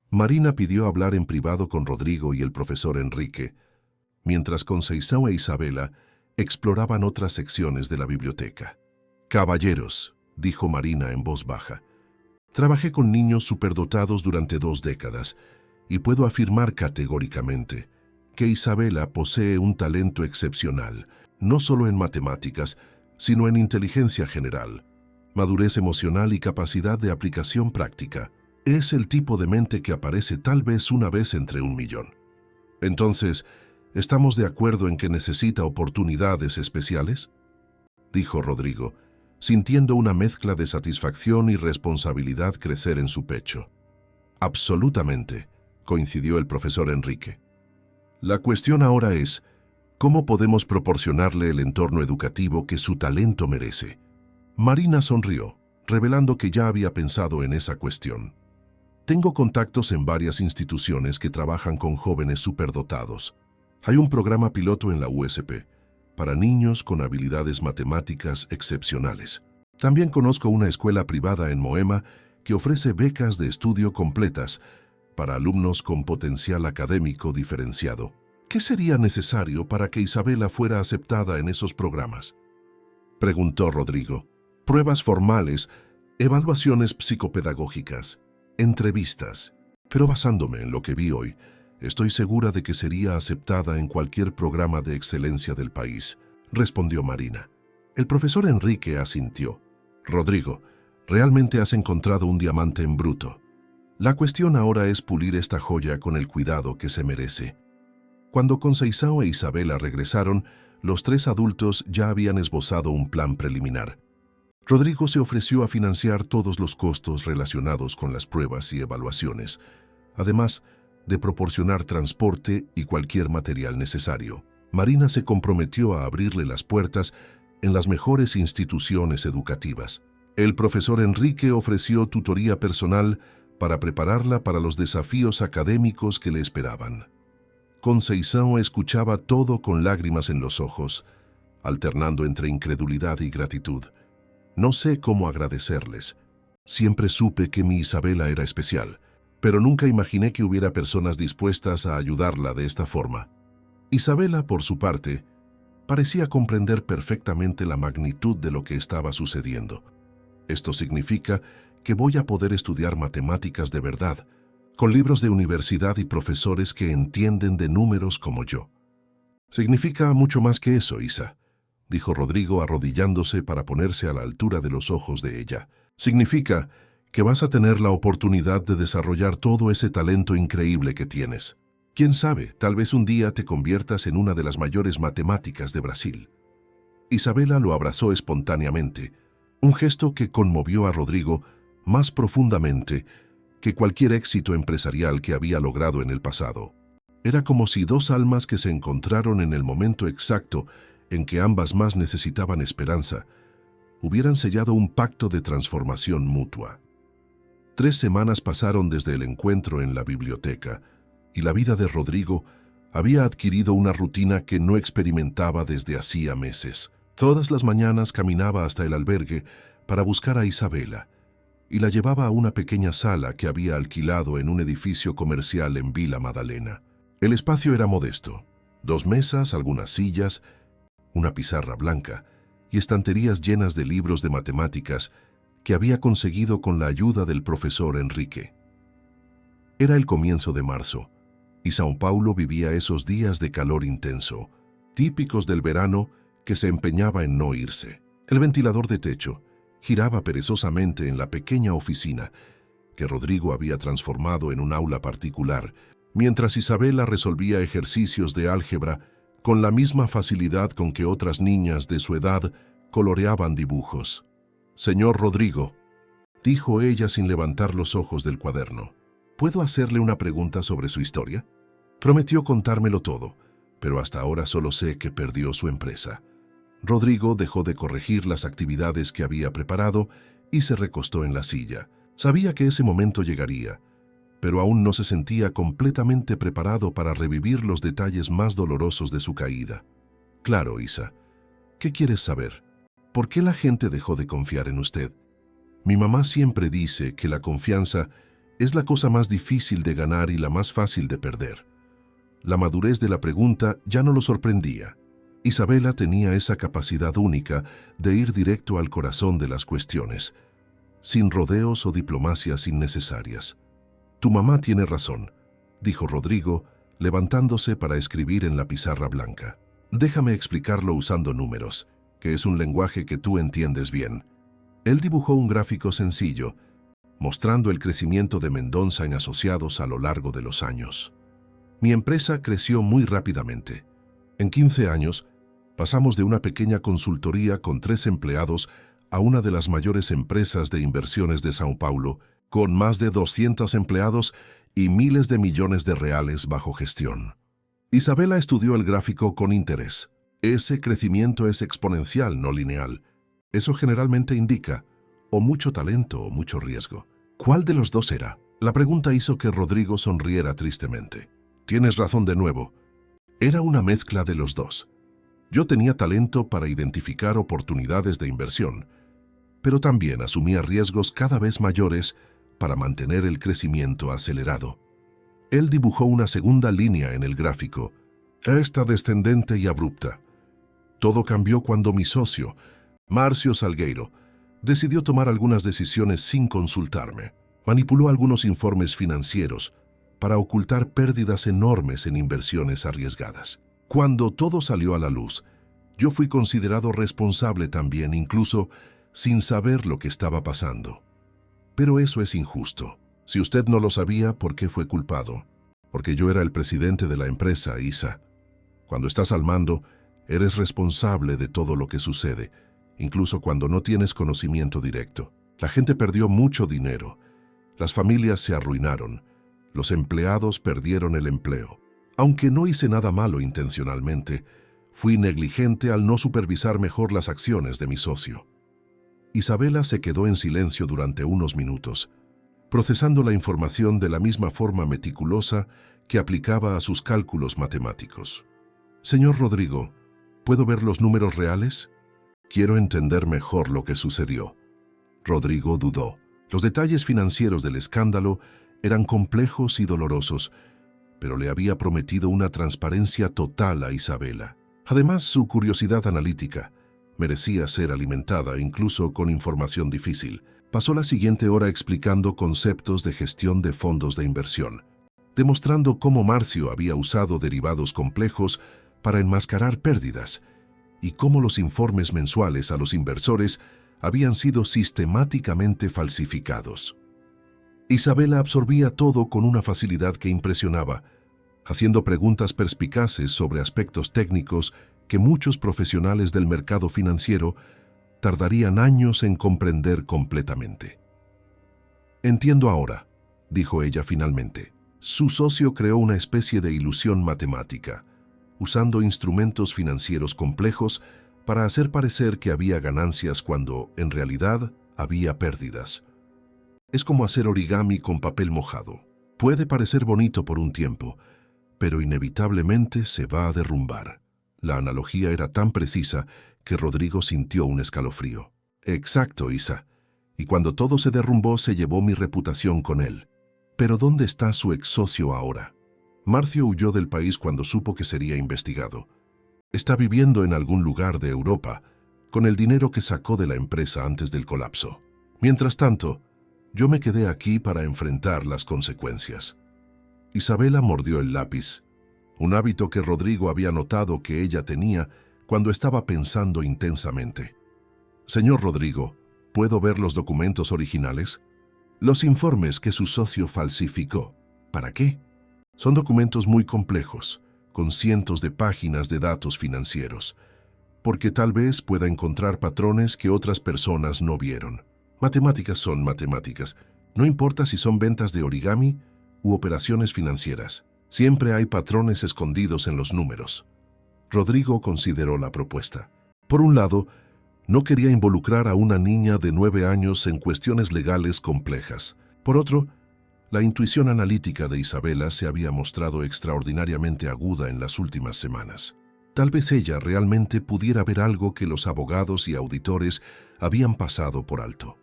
Marina pidió hablar en privado con Rodrigo y el profesor Enrique, mientras Conceição e Isabela exploraban otras secciones de la biblioteca. «Caballeros», dijo Marina en voz baja, «trabajé con niños superdotados durante 2 décadas y puedo afirmar categóricamente que Isabela posee un talento excepcional, no solo en matemáticas, sino en inteligencia general, madurez emocional y capacidad de aplicación práctica. Es el tipo de mente que aparece tal vez una vez entre 1.000.000. Entonces, ¿estamos de acuerdo en que necesita oportunidades especiales?» dijo Rodrigo, sintiendo una mezcla de satisfacción y responsabilidad crecer en su pecho. Absolutamente, coincidió el profesor Enrique. La cuestión ahora es, ¿cómo podemos proporcionarle el entorno educativo que su talento merece? Marina sonrió, revelando que ya había pensado en esa cuestión. Tengo contactos en varias instituciones que trabajan con jóvenes superdotados. Hay un programa piloto en la USP para niños con habilidades matemáticas excepcionales. También conozco una escuela privada en Moema que ofrece becas de estudio completas para alumnos con potencial académico diferenciado. ¿Qué sería necesario para que Isabela fuera aceptada en esos programas?, preguntó Rodrigo. Pruebas formales, evaluaciones psicopedagógicas, entrevistas. Pero basándome en lo que vi hoy, estoy segura de que sería aceptada en cualquier programa de excelencia del país, respondió Marina. El profesor Enrique asintió. Rodrigo, realmente has encontrado un diamante en bruto. La cuestión ahora es pulir esta joya con el cuidado que se merece. Cuando Conceizao e Isabela regresaron, los tres adultos ya habían esbozado un plan preliminar. Rodrigo se ofreció a financiar todos los costos relacionados con las pruebas y evaluaciones, además de proporcionar transporte y cualquier material necesario. Marina se comprometió a abrirle las puertas en las mejores instituciones educativas. El profesor Enrique ofreció tutoría personal para prepararla para los desafíos académicos que le esperaban. Conceizao escuchaba todo con lágrimas en los ojos, alternando entre incredulidad y gratitud. No sé cómo agradecerles. Siempre supe que mi Isabela era especial, pero nunca imaginé que hubiera personas dispuestas a ayudarla de esta forma. Isabela, por su parte, parecía comprender perfectamente la magnitud de lo que estaba sucediendo. Esto significa que voy a poder estudiar matemáticas de verdad, con libros de universidad y profesores que entienden de números como yo. Significa mucho más que eso, Isa, dijo Rodrigo arrodillándose para ponerse a la altura de los ojos de ella. Significa que vas a tener la oportunidad de desarrollar todo ese talento increíble que tienes. Quién sabe, tal vez un día te conviertas en una de las mayores matemáticas de Brasil. Isabela lo abrazó espontáneamente, un gesto que conmovió a Rodrigo más profundamente que cualquier éxito empresarial que había logrado en el pasado. Era como si dos almas que se encontraron en el momento exacto en que ambas más necesitaban esperanza, hubieran sellado un pacto de transformación mutua. 3 semanas pasaron desde el encuentro en la biblioteca, y la vida de Rodrigo había adquirido una rutina que no experimentaba desde hacía meses. Todas las mañanas caminaba hasta el albergue para buscar a Isabela, y la llevaba a una pequeña sala que había alquilado en un edificio comercial en Vila Madalena. El espacio era modesto: 2 mesas, algunas sillas, una pizarra blanca y estanterías llenas de libros de matemáticas que había conseguido con la ayuda del profesor Enrique. Era el comienzo de marzo, y São Paulo vivía esos días de calor intenso, típicos del verano que se empeñaba en no irse. El ventilador de techo giraba perezosamente en la pequeña oficina que Rodrigo había transformado en un aula particular, mientras Isabela resolvía ejercicios de álgebra con la misma facilidad con que otras niñas de su edad coloreaban dibujos. «Señor Rodrigo», dijo ella sin levantar los ojos del cuaderno, «¿puedo hacerle una pregunta sobre su historia? Prometió contármelo todo, pero hasta ahora solo sé que perdió su empresa». Rodrigo dejó de corregir las actividades que había preparado y se recostó en la silla. Sabía que ese momento llegaría, pero aún no se sentía completamente preparado para revivir los detalles más dolorosos de su caída. «Claro, Isa. ¿Qué quieres saber? ¿Por qué la gente dejó de confiar en usted? Mi mamá siempre dice que la confianza es la cosa más difícil de ganar y la más fácil de perder». La madurez de la pregunta ya no lo sorprendía. Isabela tenía esa capacidad única de ir directo al corazón de las cuestiones, sin rodeos o diplomacias innecesarias. «Tu mamá tiene razón», dijo Rodrigo, levantándose para escribir en la pizarra blanca. «Déjame explicarlo usando números, que es un lenguaje que tú entiendes bien». Él dibujó un gráfico sencillo, mostrando el crecimiento de Mendonça en asociados a lo largo de los años. «Mi empresa creció muy rápidamente. En 15 años, Pasamos de una pequeña consultoría con 3 empleados a una de las mayores empresas de inversiones de São Paulo, con más de 200 empleados y miles de millones de reales bajo gestión. Isabela estudió el gráfico con interés. Ese crecimiento es exponencial, no lineal. Eso generalmente indica o mucho talento o mucho riesgo. ¿Cuál de los dos era? La pregunta hizo que Rodrigo sonriera tristemente. Tienes razón de nuevo. Era una mezcla de los dos. Yo tenía talento para identificar oportunidades de inversión, pero también asumía riesgos cada vez mayores para mantener el crecimiento acelerado. Él dibujó una segunda línea en el gráfico, esta descendente y abrupta. Todo cambió cuando mi socio, Márcio Salgueiro, decidió tomar algunas decisiones sin consultarme. Manipuló algunos informes financieros para ocultar pérdidas enormes en inversiones arriesgadas. Cuando todo salió a la luz, yo fui considerado responsable también, incluso sin saber lo que estaba pasando. Pero eso es injusto. Si usted no lo sabía, ¿por qué fue culpado? Porque yo era el presidente de la empresa, Isa. Cuando estás al mando, eres responsable de todo lo que sucede, incluso cuando no tienes conocimiento directo. La gente perdió mucho dinero. Las familias se arruinaron. Los empleados perdieron el empleo. Aunque no hice nada malo intencionalmente, fui negligente al no supervisar mejor las acciones de mi socio. Isabela se quedó en silencio durante unos minutos, procesando la información de la misma forma meticulosa que aplicaba a sus cálculos matemáticos. Señor Rodrigo, ¿puedo ver los números reales? Quiero entender mejor lo que sucedió. Rodrigo dudó. Los detalles financieros del escándalo eran complejos y dolorosos, pero le había prometido una transparencia total a Isabela. Además, su curiosidad analítica merecía ser alimentada incluso con información difícil. Pasó la siguiente hora explicando conceptos de gestión de fondos de inversión, demostrando cómo Márcio había usado derivados complejos para enmascarar pérdidas y cómo los informes mensuales a los inversores habían sido sistemáticamente falsificados. Isabela absorbía todo con una facilidad que impresionaba, haciendo preguntas perspicaces sobre aspectos técnicos que muchos profesionales del mercado financiero tardarían años en comprender completamente. Entiendo ahora, dijo ella finalmente. Su socio creó una especie de ilusión matemática, usando instrumentos financieros complejos para hacer parecer que había ganancias cuando, en realidad, había pérdidas. Es como hacer origami con papel mojado. Puede parecer bonito por un tiempo, pero inevitablemente se va a derrumbar. La analogía era tan precisa que Rodrigo sintió un escalofrío. Exacto, Isa. Y cuando todo se derrumbó, se llevó mi reputación con él. Pero ¿dónde está su ex socio ahora? Márcio huyó del país cuando supo que sería investigado. Está viviendo en algún lugar de Europa, con el dinero que sacó de la empresa antes del colapso. Mientras tanto, yo me quedé aquí para enfrentar las consecuencias. Isabela mordió el lápiz, un hábito que Rodrigo había notado que ella tenía cuando estaba pensando intensamente. Señor Rodrigo, ¿puedo ver los documentos originales? Los informes que su socio falsificó. ¿Para qué? Son documentos muy complejos, con cientos de páginas de datos financieros, porque tal vez pueda encontrar patrones que otras personas no vieron. Matemáticas son matemáticas. No importa si son ventas de origami u operaciones financieras. Siempre hay patrones escondidos en los números. Rodrigo consideró la propuesta. Por un lado, no quería involucrar a una niña de 9 años en cuestiones legales complejas. Por otro, la intuición analítica de Isabela se había mostrado extraordinariamente aguda en las últimas semanas. Tal vez ella realmente pudiera ver algo que los abogados y auditores habían pasado por alto.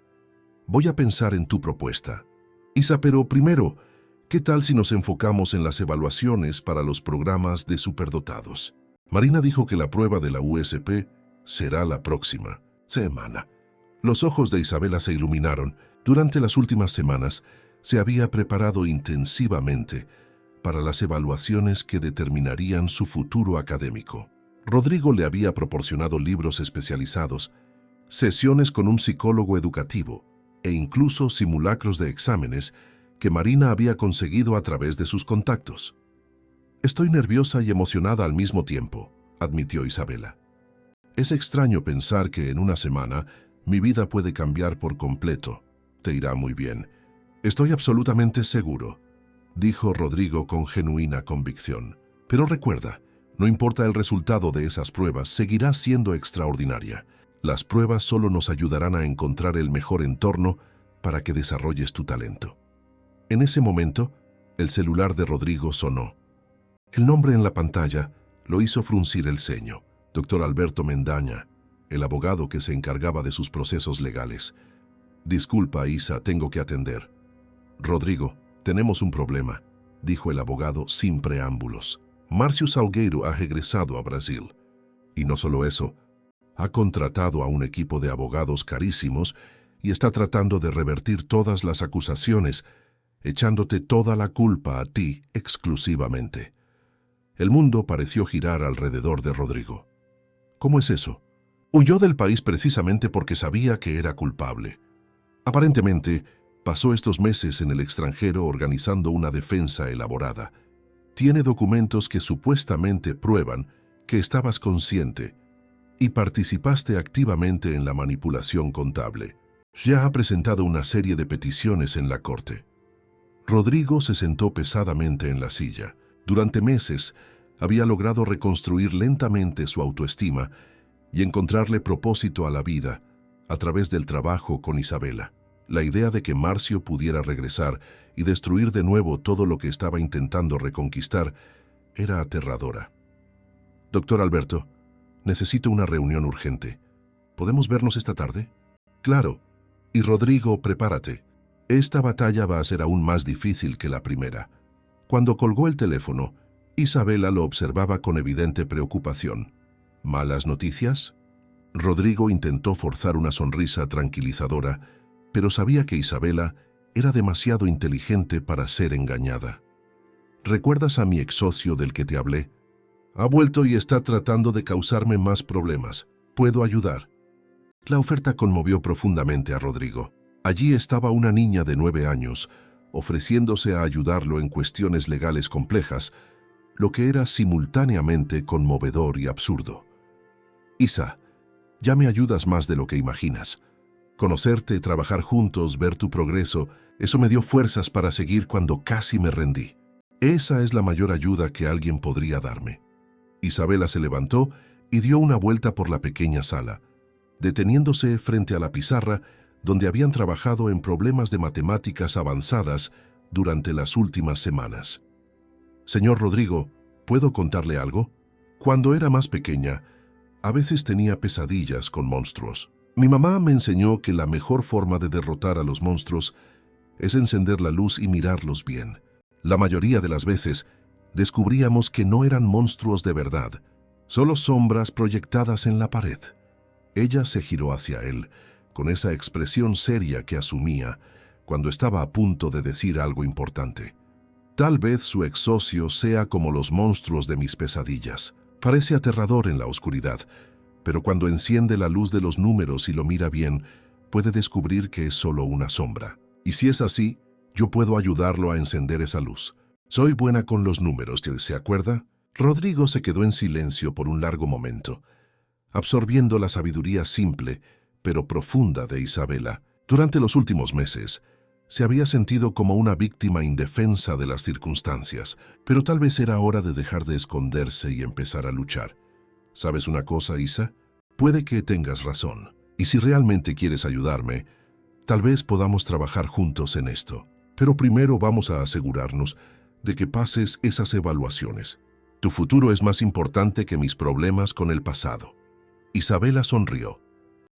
Voy a pensar en tu propuesta. Isa, pero primero, ¿qué tal si nos enfocamos en las evaluaciones para los programas de superdotados? Marina dijo que la prueba de la USP será la próxima semana. Los ojos de Isabela se iluminaron. Durante las últimas semanas se había preparado intensivamente para las evaluaciones que determinarían su futuro académico. Rodrigo le había proporcionado libros especializados, sesiones con un psicólogo educativo e incluso simulacros de exámenes que Marina había conseguido a través de sus contactos. Estoy nerviosa y emocionada al mismo tiempo, admitió Isabela. Es extraño pensar que en una semana mi vida puede cambiar por completo. Te irá muy bien. Estoy absolutamente seguro, dijo Rodrigo con genuina convicción. Pero recuerda, no importa el resultado de esas pruebas, seguirá siendo extraordinaria. Las pruebas solo nos ayudarán a encontrar el mejor entorno para que desarrolles tu talento. En ese momento, el celular de Rodrigo sonó. El nombre en la pantalla lo hizo fruncir el ceño. Doctor Alberto Mendaña, el abogado que se encargaba de sus procesos legales. Disculpa, Isa, tengo que atender. Rodrigo, tenemos un problema, dijo el abogado sin preámbulos. Márcio Salgueiro ha regresado a Brasil. Y no solo eso, ha contratado a un equipo de abogados carísimos y está tratando de revertir todas las acusaciones, echándote toda la culpa a ti exclusivamente. El mundo pareció girar alrededor de Rodrigo. ¿Cómo es eso? Huyó del país precisamente porque sabía que era culpable. Aparentemente, pasó estos meses en el extranjero organizando una defensa elaborada. Tiene documentos que supuestamente prueban que estabas consciente y participaste activamente en la manipulación contable. Ya ha presentado una serie de peticiones en la corte. Rodrigo se sentó pesadamente en la silla. Durante meses, había logrado reconstruir lentamente su autoestima y encontrarle propósito a la vida a través del trabajo con Isabela. La idea de que Márcio pudiera regresar y destruir de nuevo todo lo que estaba intentando reconquistar era aterradora. Doctor Alberto, necesito una reunión urgente. ¿Podemos vernos esta tarde? Claro. Y Rodrigo, prepárate. Esta batalla va a ser aún más difícil que la primera. Cuando colgó el teléfono, Isabela lo observaba con evidente preocupación. ¿Malas noticias? Rodrigo intentó forzar una sonrisa tranquilizadora, pero sabía que Isabela era demasiado inteligente para ser engañada. ¿Recuerdas a mi ex socio del que te hablé? Ha vuelto y está tratando de causarme más problemas. ¿Puedo ayudar? La oferta conmovió profundamente a Rodrigo. Allí estaba una niña de 9 años, ofreciéndose a ayudarlo en cuestiones legales complejas, lo que era simultáneamente conmovedor y absurdo. Isa, ya me ayudas más de lo que imaginas. Conocerte, trabajar juntos, ver tu progreso, eso me dio fuerzas para seguir cuando casi me rendí. Esa es la mayor ayuda que alguien podría darme. Isabela se levantó y dio una vuelta por la pequeña sala, deteniéndose frente a la pizarra donde habían trabajado en problemas de matemáticas avanzadas durante las últimas semanas. Señor Rodrigo, ¿puedo contarle algo? Cuando era más pequeña, a veces tenía pesadillas con monstruos. Mi mamá me enseñó que la mejor forma de derrotar a los monstruos es encender la luz y mirarlos bien. La mayoría de las veces, descubríamos que no eran monstruos de verdad, solo sombras proyectadas en la pared. Ella se giró hacia él, con esa expresión seria que asumía cuando estaba a punto de decir algo importante. Tal vez su ex socio sea como los monstruos de mis pesadillas. Parece aterrador en la oscuridad, pero cuando enciende la luz de los números y lo mira bien, puede descubrir que es solo una sombra. Y si es así, yo puedo ayudarlo a encender esa luz. Soy buena con los números, ¿se acuerda? Rodrigo se quedó en silencio por un largo momento, absorbiendo la sabiduría simple, pero profunda de Isabela. Durante los últimos meses, se había sentido como una víctima indefensa de las circunstancias, pero tal vez era hora de dejar de esconderse y empezar a luchar. ¿Sabes una cosa, Isa? Puede que tengas razón. Y si realmente quieres ayudarme, tal vez podamos trabajar juntos en esto. Pero primero vamos a asegurarnos de que pases esas evaluaciones. Tu futuro es más importante que mis problemas con el pasado. Isabela sonrió.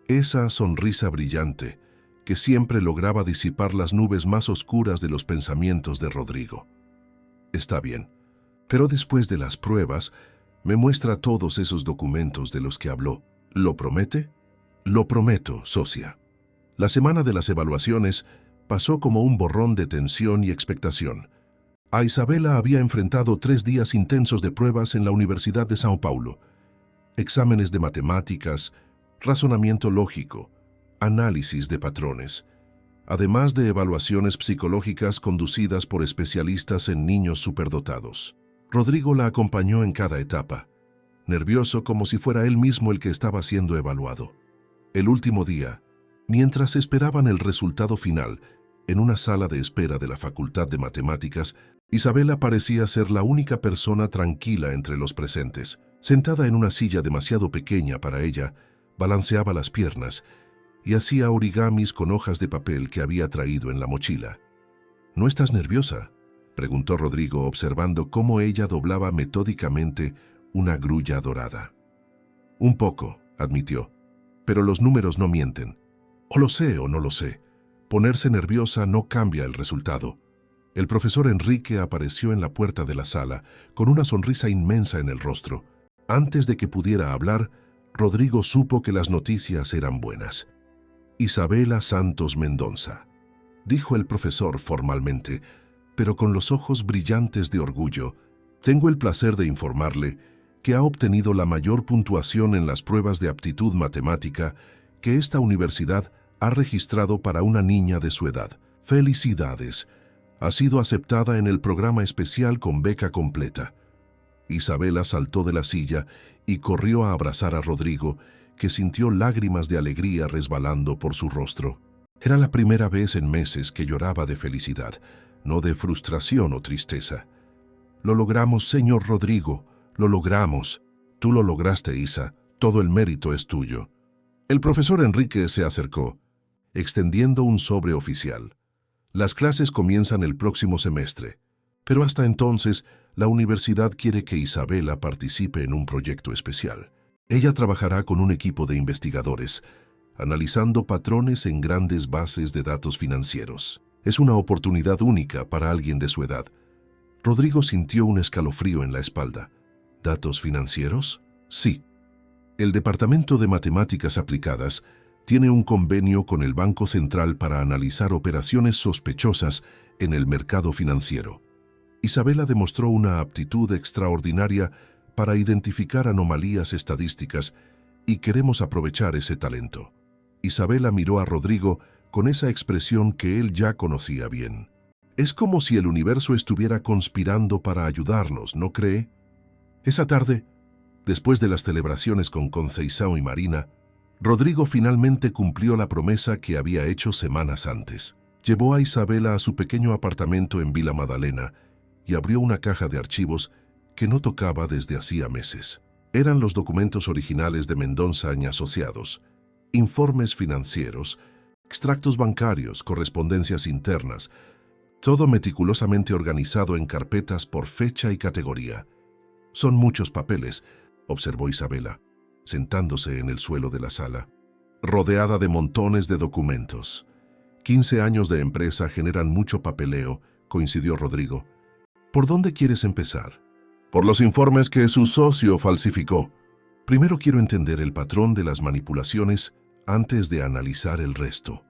Esa sonrisa brillante que siempre lograba disipar las nubes más oscuras de los pensamientos de Rodrigo. Está bien, pero después de las pruebas, me muestra todos esos documentos de los que habló. ¿Lo promete? Lo prometo, socia. La semana de las evaluaciones pasó como un borrón de tensión y expectación. A Isabela había enfrentado 3 días intensos de pruebas en la Universidad de São Paulo. Exámenes de matemáticas, razonamiento lógico, análisis de patrones, además de evaluaciones psicológicas conducidas por especialistas en niños superdotados. Rodrigo la acompañó en cada etapa, nervioso como si fuera él mismo el que estaba siendo evaluado. El último día, mientras esperaban el resultado final, en una sala de espera de la Facultad de Matemáticas, Isabela parecía ser la única persona tranquila entre los presentes. Sentada en una silla demasiado pequeña para ella, balanceaba las piernas y hacía origamis con hojas de papel que había traído en la mochila. ¿No estás nerviosa?, preguntó Rodrigo, observando cómo ella doblaba metódicamente una grulla dorada. Un poco, admitió, pero los números no mienten. O lo sé o no lo sé. Ponerse nerviosa no cambia el resultado. El profesor Enrique apareció en la puerta de la sala, con una sonrisa inmensa en el rostro. Antes de que pudiera hablar, Rodrigo supo que las noticias eran buenas. Isabela Santos Mendonza, dijo el profesor formalmente, pero con los ojos brillantes de orgullo. Tengo el placer de informarle que ha obtenido la mayor puntuación en las pruebas de aptitud matemática que esta universidad ha registrado para una niña de su edad. ¡Felicidades! Ha sido aceptada en el programa especial con beca completa. Isabela saltó de la silla y corrió a abrazar a Rodrigo, que sintió lágrimas de alegría resbalando por su rostro. Era la primera vez en meses que lloraba de felicidad, no de frustración o tristeza. «Lo logramos, señor Rodrigo, lo logramos. Tú lo lograste, Isa. Todo el mérito es tuyo». El profesor Enrique se acercó, extendiendo un sobre oficial. Las clases comienzan el próximo semestre, pero hasta entonces la universidad quiere que Isabela participe en un proyecto especial. Ella trabajará con un equipo de investigadores, analizando patrones en grandes bases de datos financieros. Es una oportunidad única para alguien de su edad. Rodrigo sintió un escalofrío en la espalda. ¿Datos financieros? Sí. El Departamento de Matemáticas Aplicadas tiene un convenio con el Banco Central para analizar operaciones sospechosas en el mercado financiero. Isabela demostró una aptitud extraordinaria para identificar anomalías estadísticas y queremos aprovechar ese talento. Isabela miró a Rodrigo con esa expresión que él ya conocía bien. Es como si el universo estuviera conspirando para ayudarnos, ¿no cree? Esa tarde, después de las celebraciones con Conceizao y Marina, Rodrigo finalmente cumplió la promesa que había hecho semanas antes. Llevó a Isabela a su pequeño apartamento en Vila Madalena y abrió una caja de archivos que no tocaba desde hacía meses. Eran los documentos originales de Mendonza y Asociados, informes financieros, extractos bancarios, correspondencias internas, todo meticulosamente organizado en carpetas por fecha y categoría. «Son muchos papeles», observó Isabela, sentándose en el suelo de la sala, rodeada de montones de documentos. 15 años de empresa generan mucho papeleo, coincidió Rodrigo. ¿Por dónde quieres empezar? Por los informes que su socio falsificó. Primero quiero entender el patrón de las manipulaciones antes de analizar el resto.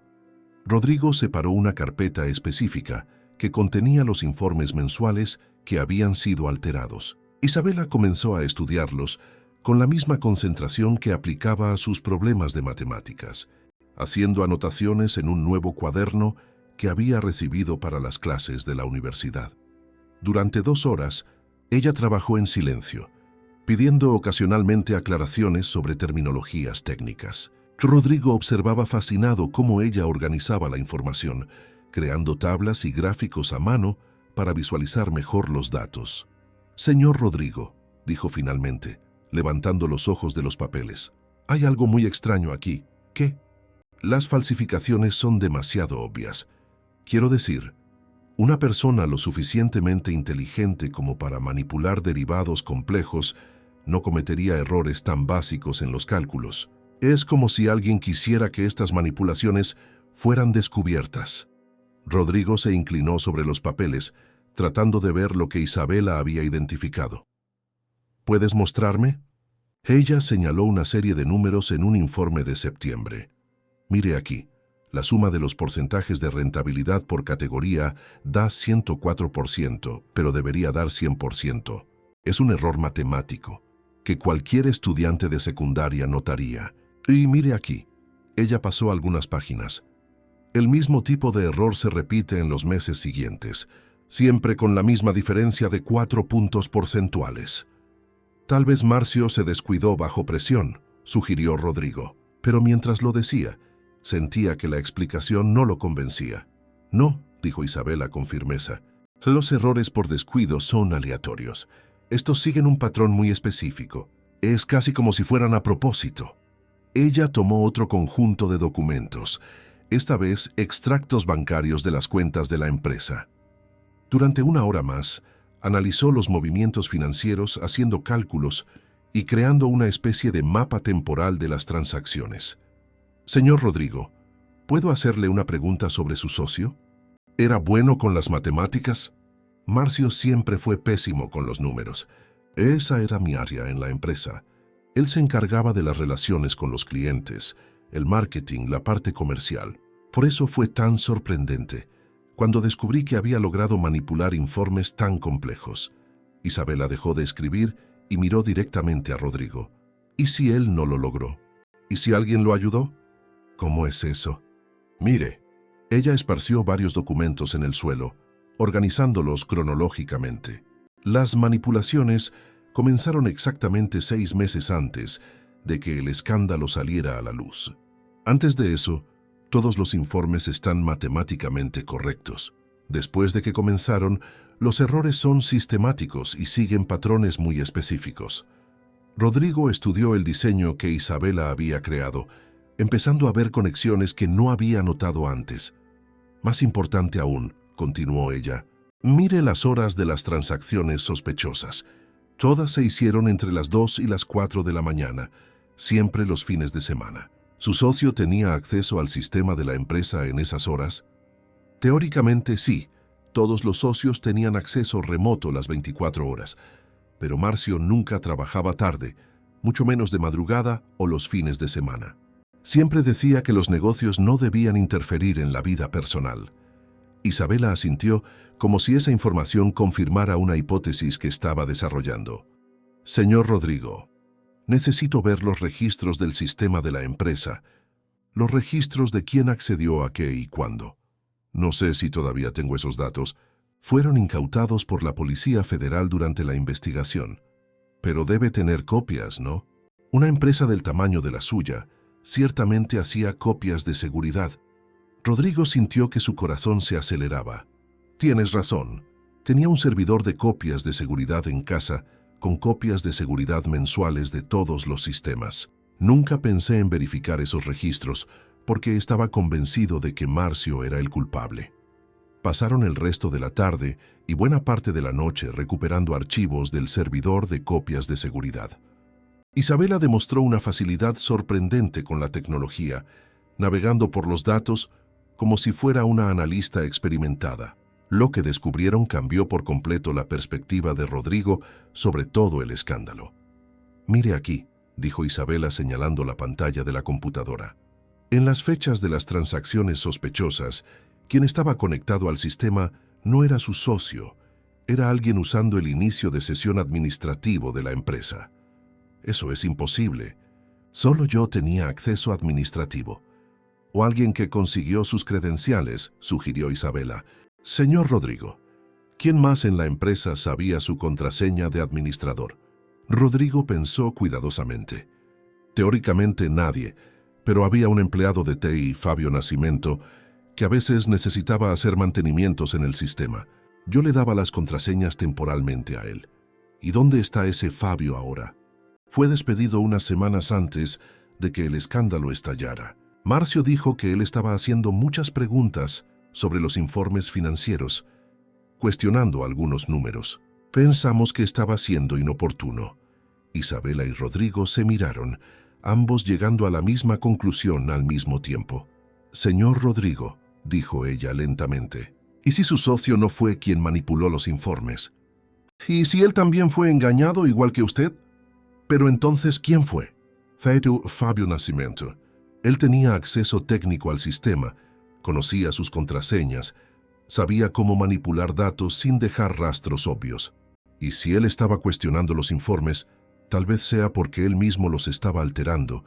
Rodrigo separó una carpeta específica que contenía los informes mensuales que habían sido alterados. Isabela comenzó a estudiarlos con la misma concentración que aplicaba a sus problemas de matemáticas, haciendo anotaciones en un nuevo cuaderno que había recibido para las clases de la universidad. Durante 2 horas, ella trabajó en silencio, pidiendo ocasionalmente aclaraciones sobre terminologías técnicas. Rodrigo observaba fascinado cómo ella organizaba la información, creando tablas y gráficos a mano para visualizar mejor los datos. «Señor Rodrigo», dijo finalmente, levantando los ojos de los papeles, «hay algo muy extraño aquí». «¿Qué?» «Las falsificaciones son demasiado obvias. Quiero decir, una persona lo suficientemente inteligente como para manipular derivados complejos no cometería errores tan básicos en los cálculos. Es como si alguien quisiera que estas manipulaciones fueran descubiertas». Rodrigo se inclinó sobre los papeles, tratando de ver lo que Isabela había identificado. «¿Puedes mostrarme?» Ella señaló una serie de números en un informe de septiembre. «Mire aquí, la suma de los porcentajes de rentabilidad por categoría da 104%, pero debería dar 100%. Es un error matemático que cualquier estudiante de secundaria notaría. Y mire aquí». Ella pasó algunas páginas. «El mismo tipo de error se repite en los meses siguientes, siempre con la misma diferencia de 4 puntos porcentuales». Tal vez Marcio se descuidó bajo presión, sugirió Rodrigo. Pero mientras lo decía, sentía que la explicación no lo convencía. No, dijo Isabela con firmeza. Los errores por descuido son aleatorios. Estos siguen un patrón muy específico. Es casi como si fueran a propósito. Ella tomó otro conjunto de documentos, esta vez extractos bancarios de las cuentas de la empresa. Durante una hora más, analizó los movimientos financieros haciendo cálculos y creando una especie de mapa temporal de las transacciones. Señor Rodrigo, ¿puedo hacerle una pregunta sobre su socio? ¿Era bueno con las matemáticas? Marcio siempre fue pésimo con los números. Esa era mi área en la empresa. Él se encargaba de las relaciones con los clientes, el marketing, la parte comercial. Por eso fue tan sorprendente cuando descubrí que había logrado manipular informes tan complejos. Isabela dejó de escribir y miró directamente a Rodrigo. ¿Y si él no lo logró? ¿Y si alguien lo ayudó? ¿Cómo es eso? Mire, ella esparció varios documentos en el suelo, organizándolos cronológicamente. Las manipulaciones comenzaron exactamente 6 meses antes de que el escándalo saliera a la luz. Antes de eso, todos los informes están matemáticamente correctos. Después de que comenzaron, los errores son sistemáticos y siguen patrones muy específicos. Rodrigo estudió el diseño que Isabela había creado, empezando a ver conexiones que no había notado antes. Más importante aún, continuó ella, mire las horas de las transacciones sospechosas. Todas se hicieron entre las 2 y las 4 de la mañana, siempre los fines de semana. ¿Su socio tenía acceso al sistema de la empresa en esas horas? Teóricamente sí, todos los socios tenían acceso remoto las 24 horas, pero Marcio nunca trabajaba tarde, mucho menos de madrugada o los fines de semana. Siempre decía que los negocios no debían interferir en la vida personal. Isabela asintió como si esa información confirmara una hipótesis que estaba desarrollando. Señor Rodrigo, necesito ver los registros del sistema de la empresa, los registros de quién accedió a qué y cuándo. No sé si todavía tengo esos datos. Fueron incautados por la Policía Federal durante la investigación. Pero debe tener copias, ¿no? Una empresa del tamaño de la suya ciertamente hacía copias de seguridad. Rodrigo sintió que su corazón se aceleraba. Tienes razón. Tenía un servidor de copias de seguridad en casa, con copias de seguridad mensuales de todos los sistemas. Nunca pensé en verificar esos registros, porque estaba convencido de que Marcio era el culpable. Pasaron el resto de la tarde y buena parte de la noche recuperando archivos del servidor de copias de seguridad. Isabela demostró una facilidad sorprendente con la tecnología, navegando por los datos como si fuera una analista experimentada. Lo que descubrieron cambió por completo la perspectiva de Rodrigo sobre todo el escándalo. Mire aquí, dijo Isabela señalando la pantalla de la computadora. En las fechas de las transacciones sospechosas, quien estaba conectado al sistema no era su socio, era alguien usando el inicio de sesión administrativo de la empresa. Eso es imposible. Solo yo tenía acceso administrativo. O alguien que consiguió sus credenciales, sugirió Isabela. Señor Rodrigo, ¿quién más en la empresa sabía su contraseña de administrador? Rodrigo pensó cuidadosamente. Teóricamente nadie, pero había un empleado de TI, Fabio Nascimento, que a veces necesitaba hacer mantenimientos en el sistema. Yo le daba las contraseñas temporalmente a él. ¿Y dónde está ese Fabio ahora? Fue despedido unas semanas antes de que el escándalo estallara. Marcio dijo que él estaba haciendo muchas preguntas sobre los informes financieros, cuestionando algunos números. Pensamos que estaba siendo inoportuno. Isabela y Rodrigo se miraron, ambos llegando a la misma conclusión al mismo tiempo. Señor Rodrigo, dijo ella lentamente, ¿y si su socio no fue quien manipuló los informes? ¿Y si él también fue engañado igual que usted? Pero entonces, ¿quién fue? Fabio Nascimento. Él tenía acceso técnico al sistema, conocía sus contraseñas, sabía cómo manipular datos sin dejar rastros obvios. Y si él estaba cuestionando los informes, tal vez sea porque él mismo los estaba alterando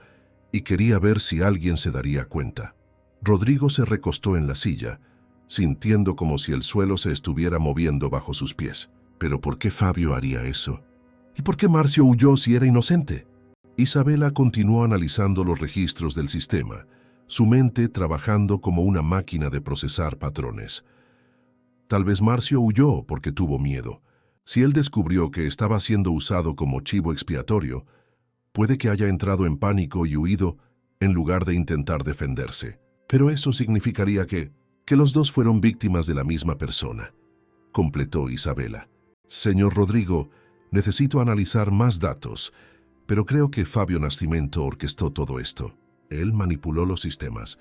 y quería ver si alguien se daría cuenta. Rodrigo se recostó en la silla, sintiendo como si el suelo se estuviera moviendo bajo sus pies. ¿Pero por qué Fabio haría eso? ¿Y por qué Marcio huyó si era inocente? Isabela continuó analizando los registros del sistema, su mente trabajando como una máquina de procesar patrones. Tal vez Marcio huyó porque tuvo miedo. Si él descubrió que estaba siendo usado como chivo expiatorio, puede que haya entrado en pánico y huido en lugar de intentar defenderse. Pero eso significaría que los dos fueron víctimas de la misma persona, completó Isabela. Señor Rodrigo, necesito analizar más datos, pero creo que Fabio Nascimento orquestó todo esto. Él manipuló los sistemas,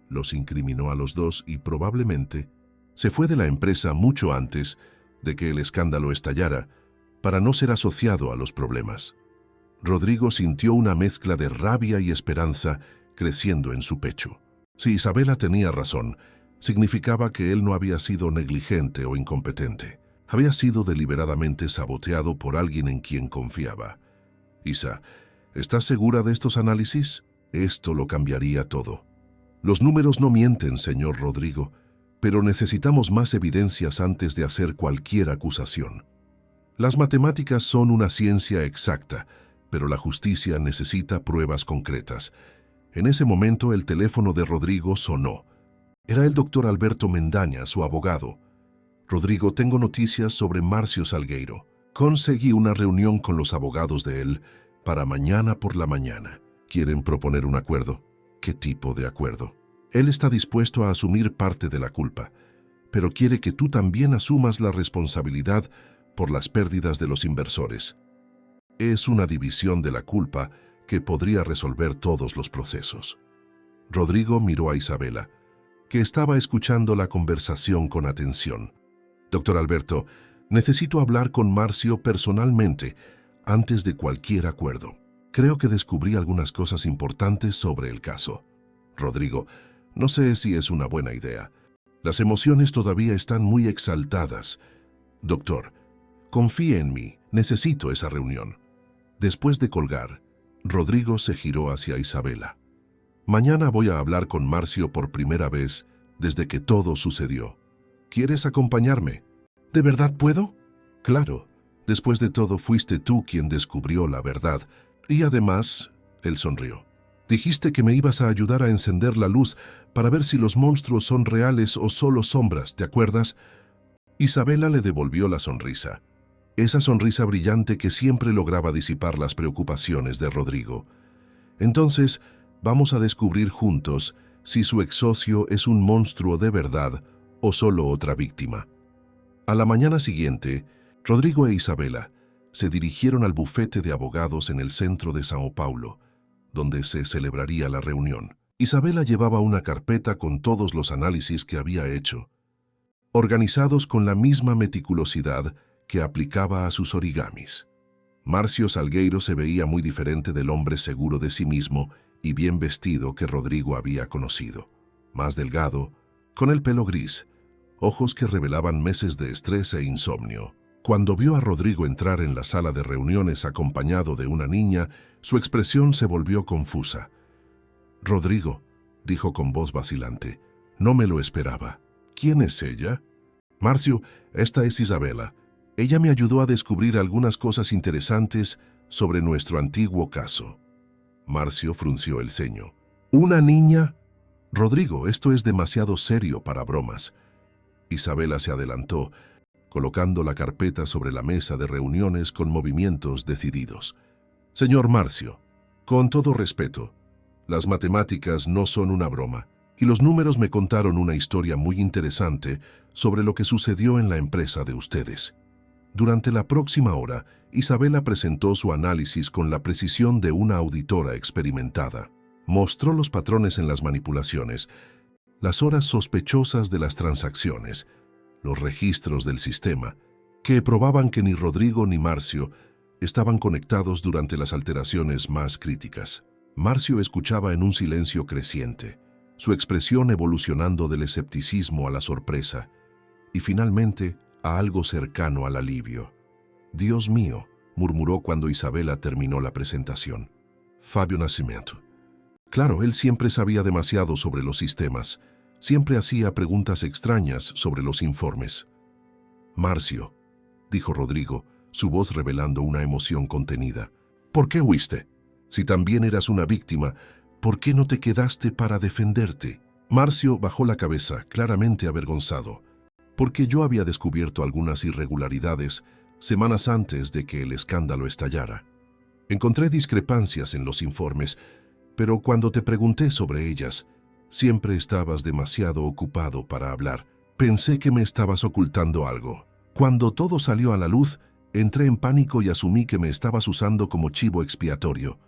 los incriminó a los dos y probablemente se fue de la empresa mucho antes de que el escándalo estallara para no ser asociado a los problemas. Rodrigo sintió una mezcla de rabia y esperanza creciendo en su pecho. Si Isabela tenía razón, significaba que él no había sido negligente o incompetente. Había sido deliberadamente saboteado por alguien en quien confiaba. Isa, ¿estás segura de estos análisis? Esto lo cambiaría todo. Los números no mienten, señor Rodrigo, pero necesitamos más evidencias antes de hacer cualquier acusación. Las matemáticas son una ciencia exacta, pero la justicia necesita pruebas concretas. En ese momento el teléfono de Rodrigo sonó. Era el doctor Alberto Mendaña, su abogado. Rodrigo, tengo noticias sobre Marcio Salgueiro. Conseguí una reunión con los abogados de él para mañana por la mañana. ¿Quieren proponer un acuerdo? ¿Qué tipo de acuerdo? Él está dispuesto a asumir parte de la culpa, pero quiere que tú también asumas la responsabilidad por las pérdidas de los inversores. Es una división de la culpa que podría resolver todos los procesos. Rodrigo miró a Isabela, que estaba escuchando la conversación con atención. Doctor Alberto, necesito hablar con Marcio personalmente antes de cualquier acuerdo. Creo que descubrí algunas cosas importantes sobre el caso. Rodrigo, no sé si es una buena idea. Las emociones todavía están muy exaltadas. Doctor, confíe en mí, necesito esa reunión. Después de colgar, Rodrigo se giró hacia Isabela. Mañana voy a hablar con Marcio por primera vez desde que todo sucedió. ¿Quieres acompañarme? ¿De verdad puedo? Claro. Después de todo, fuiste tú quien descubrió la verdad. Y además, él sonrió. Dijiste que me ibas a ayudar a encender la luz para ver si los monstruos son reales o solo sombras, ¿te acuerdas? Isabela le devolvió la sonrisa. Esa sonrisa brillante que siempre lograba disipar las preocupaciones de Rodrigo. Entonces, vamos a descubrir juntos si su ex socio es un monstruo de verdad o solo otra víctima. A la mañana siguiente, Rodrigo e Isabela se dirigieron al bufete de abogados en el centro de Sao Paulo, donde se celebraría la reunión. Isabela llevaba una carpeta con todos los análisis que había hecho, organizados con la misma meticulosidad que aplicaba a sus origamis. Marcio Salgueiro se veía muy diferente del hombre seguro de sí mismo y bien vestido que Rodrigo había conocido. Más delgado, con el pelo gris, ojos que revelaban meses de estrés e insomnio. Cuando vio a Rodrigo entrar en la sala de reuniones acompañado de una niña, su expresión se volvió confusa. «Rodrigo», dijo con voz vacilante, «no me lo esperaba». «¿Quién es ella?» «Marcio, esta es Isabela. Ella me ayudó a descubrir algunas cosas interesantes sobre nuestro antiguo caso». Marcio frunció el ceño. «¿Una niña?» «Rodrigo, esto es demasiado serio para bromas». Isabela se adelantó, colocando la carpeta sobre la mesa de reuniones con movimientos decididos. «Señor Marcio, con todo respeto, las matemáticas no son una broma, y los números me contaron una historia muy interesante sobre lo que sucedió en la empresa de ustedes». Durante la próxima hora, Isabela presentó su análisis con la precisión de una auditora experimentada. Mostró los patrones en las manipulaciones, las horas sospechosas de las transacciones, los registros del sistema, que probaban que ni Rodrigo ni Marcio estaban conectados durante las alteraciones más críticas. Marcio escuchaba en un silencio creciente, su expresión evolucionando del escepticismo a la sorpresa, y finalmente a algo cercano al alivio. «Dios mío», murmuró cuando Isabela terminó la presentación. Fabio Nascimento. Claro, él siempre sabía demasiado sobre los sistemas, siempre hacía preguntas extrañas sobre los informes. «Marcio», dijo Rodrigo, su voz revelando una emoción contenida. ¿Por qué huiste? Si también eras una víctima, ¿por qué no te quedaste para defenderte? Marcio bajó la cabeza, claramente avergonzado, porque yo había descubierto algunas irregularidades semanas antes de que el escándalo estallara. Encontré discrepancias en los informes, pero cuando te pregunté sobre ellas, siempre estabas demasiado ocupado para hablar. Pensé que me estabas ocultando algo. Cuando todo salió a la luz, entré en pánico y asumí que me estabas usando como chivo expiatorio.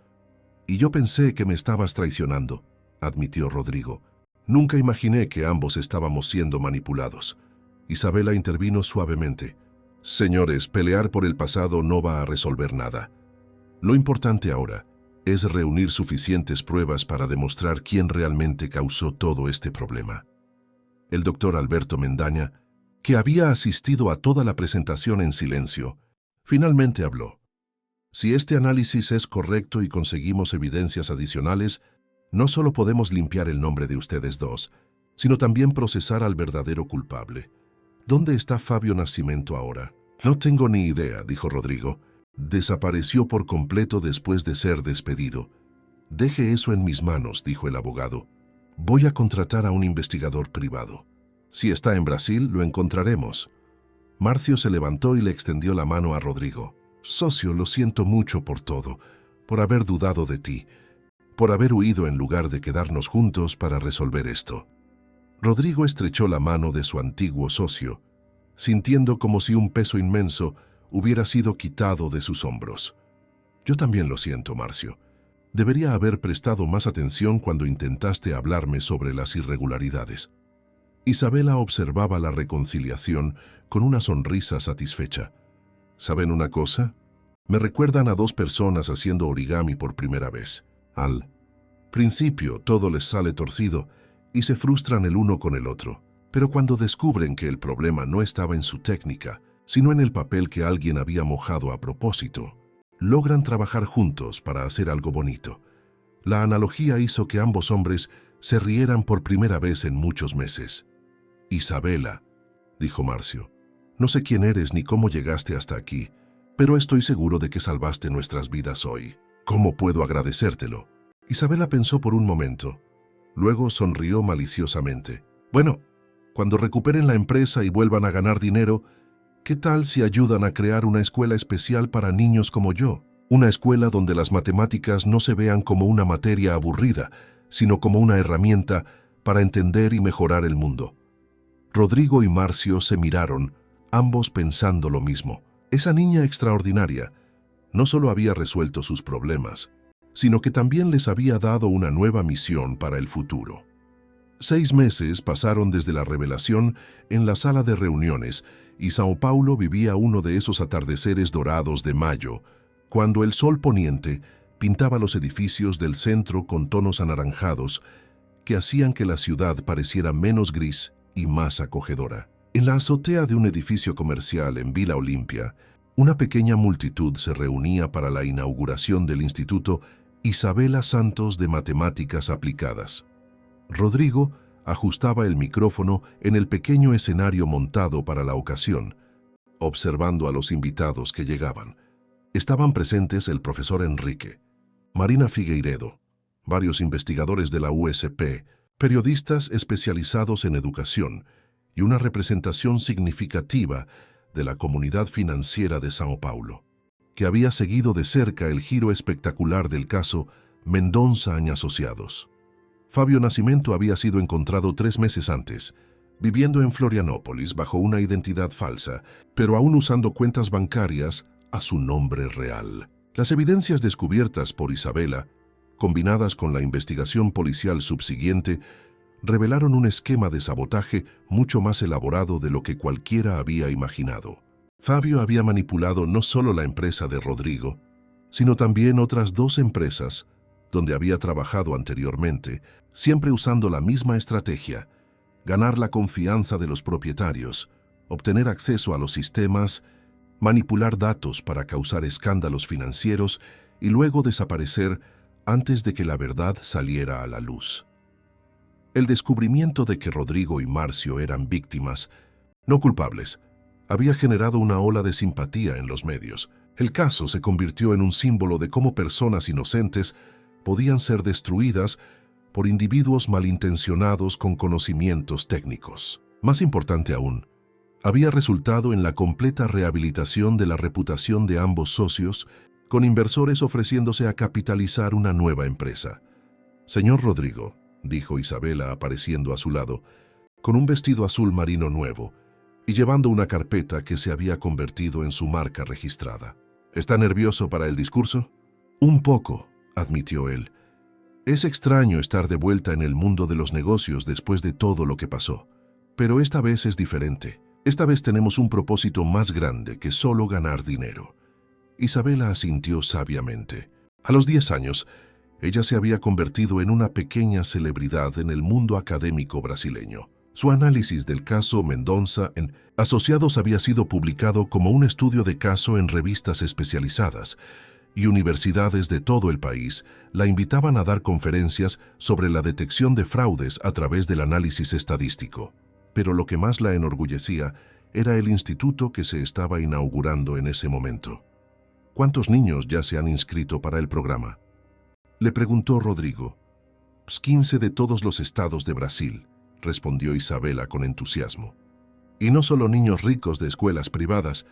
Y yo pensé que me estabas traicionando, admitió Rodrigo. Nunca imaginé que ambos estábamos siendo manipulados. Isabela intervino suavemente. Señores, pelear por el pasado no va a resolver nada. Lo importante ahora es reunir suficientes pruebas para demostrar quién realmente causó todo este problema. El doctor Alberto Mendaña, que había asistido a toda la presentación en silencio, finalmente habló. Si este análisis es correcto y conseguimos evidencias adicionales, no solo podemos limpiar el nombre de ustedes dos, sino también procesar al verdadero culpable. ¿Dónde está Fabio Nascimento ahora? No tengo ni idea, dijo Rodrigo. Desapareció por completo después de ser despedido. Deje eso en mis manos, dijo el abogado. Voy a contratar a un investigador privado. Si está en Brasil, lo encontraremos. Marcio se levantó y le extendió la mano a Rodrigo. Socio, lo siento mucho por todo, por haber dudado de ti, por haber huido en lugar de quedarnos juntos para resolver esto. Rodrigo estrechó la mano de su antiguo socio, sintiendo como si un peso inmenso hubiera sido quitado de sus hombros. Yo también lo siento, Marcio. Debería haber prestado más atención cuando intentaste hablarme sobre las irregularidades. Isabela observaba la reconciliación con una sonrisa satisfecha. ¿Saben una cosa? Me recuerdan a dos personas haciendo origami por primera vez. Al principio todo les sale torcido y se frustran el uno con el otro. Pero cuando descubren que el problema no estaba en su técnica, sino en el papel que alguien había mojado a propósito, logran trabajar juntos para hacer algo bonito. La analogía hizo que ambos hombres se rieran por primera vez en muchos meses. Isabela, dijo Marcio, no sé quién eres ni cómo llegaste hasta aquí, pero estoy seguro de que salvaste nuestras vidas hoy. ¿Cómo puedo agradecértelo? Isabela pensó por un momento. Luego sonrió maliciosamente. Bueno, cuando recuperen la empresa y vuelvan a ganar dinero, ¿qué tal si ayudan a crear una escuela especial para niños como yo? Una escuela donde las matemáticas no se vean como una materia aburrida, sino como una herramienta para entender y mejorar el mundo. Rodrigo y Marcio se miraron, ambos pensando lo mismo. Esa niña extraordinaria no solo había resuelto sus problemas, sino que también les había dado una nueva misión para el futuro. 6 meses pasaron desde la revelación en la sala de reuniones y São Paulo vivía uno de esos atardeceres dorados de mayo, cuando el sol poniente pintaba los edificios del centro con tonos anaranjados que hacían que la ciudad pareciera menos gris y más acogedora. En la azotea de un edificio comercial en Vila Olimpia, una pequeña multitud se reunía para la inauguración del Instituto Isabela Santos de Matemáticas Aplicadas. Rodrigo ajustaba el micrófono en el pequeño escenario montado para la ocasión, observando a los invitados que llegaban. Estaban presentes el profesor Enrique, Marina Figueiredo, varios investigadores de la USP, periodistas especializados en educación y una representación significativa de la comunidad financiera de São Paulo, que había seguido de cerca el giro espectacular del caso Mendonça y Asociados. Fabio Nascimento había sido encontrado 3 meses antes, viviendo en Florianópolis bajo una identidad falsa, pero aún usando cuentas bancarias a su nombre real. Las evidencias descubiertas por Isabela, combinadas con la investigación policial subsiguiente, revelaron un esquema de sabotaje mucho más elaborado de lo que cualquiera había imaginado. Fabio había manipulado no solo la empresa de Rodrigo, sino también otras 2 empresas donde había trabajado anteriormente, siempre usando la misma estrategia: ganar la confianza de los propietarios, obtener acceso a los sistemas, manipular datos para causar escándalos financieros y luego desaparecer antes de que la verdad saliera a la luz. El descubrimiento de que Rodrigo y Marcio eran víctimas, no culpables, había generado una ola de simpatía en los medios. El caso se convirtió en un símbolo de cómo personas inocentes podían ser destruidas por individuos malintencionados con conocimientos técnicos. Más importante aún, había resultado en la completa rehabilitación de la reputación de ambos socios, con inversores ofreciéndose a capitalizar una nueva empresa. «Señor Rodrigo», dijo Isabela apareciendo a su lado, con un vestido azul marino nuevo y llevando una carpeta que se había convertido en su marca registrada. «¿Está nervioso para el discurso?» «Un poco», admitió él. «Es extraño estar de vuelta en el mundo de los negocios después de todo lo que pasó. Pero esta vez es diferente. Esta vez tenemos un propósito más grande que solo ganar dinero». Isabela asintió sabiamente. A los 10 años, ella se había convertido en una pequeña celebridad en el mundo académico brasileño. Su análisis del caso Mendonça en Asociados había sido publicado como un estudio de caso en revistas especializadas, y universidades de todo el país la invitaban a dar conferencias sobre la detección de fraudes a través del análisis estadístico. Pero lo que más la enorgullecía era el instituto que se estaba inaugurando en ese momento. «¿Cuántos niños ya se han inscrito para el programa?», le preguntó Rodrigo. «15 de todos los estados de Brasil», respondió Isabela con entusiasmo. «Y no solo niños ricos de escuelas privadas,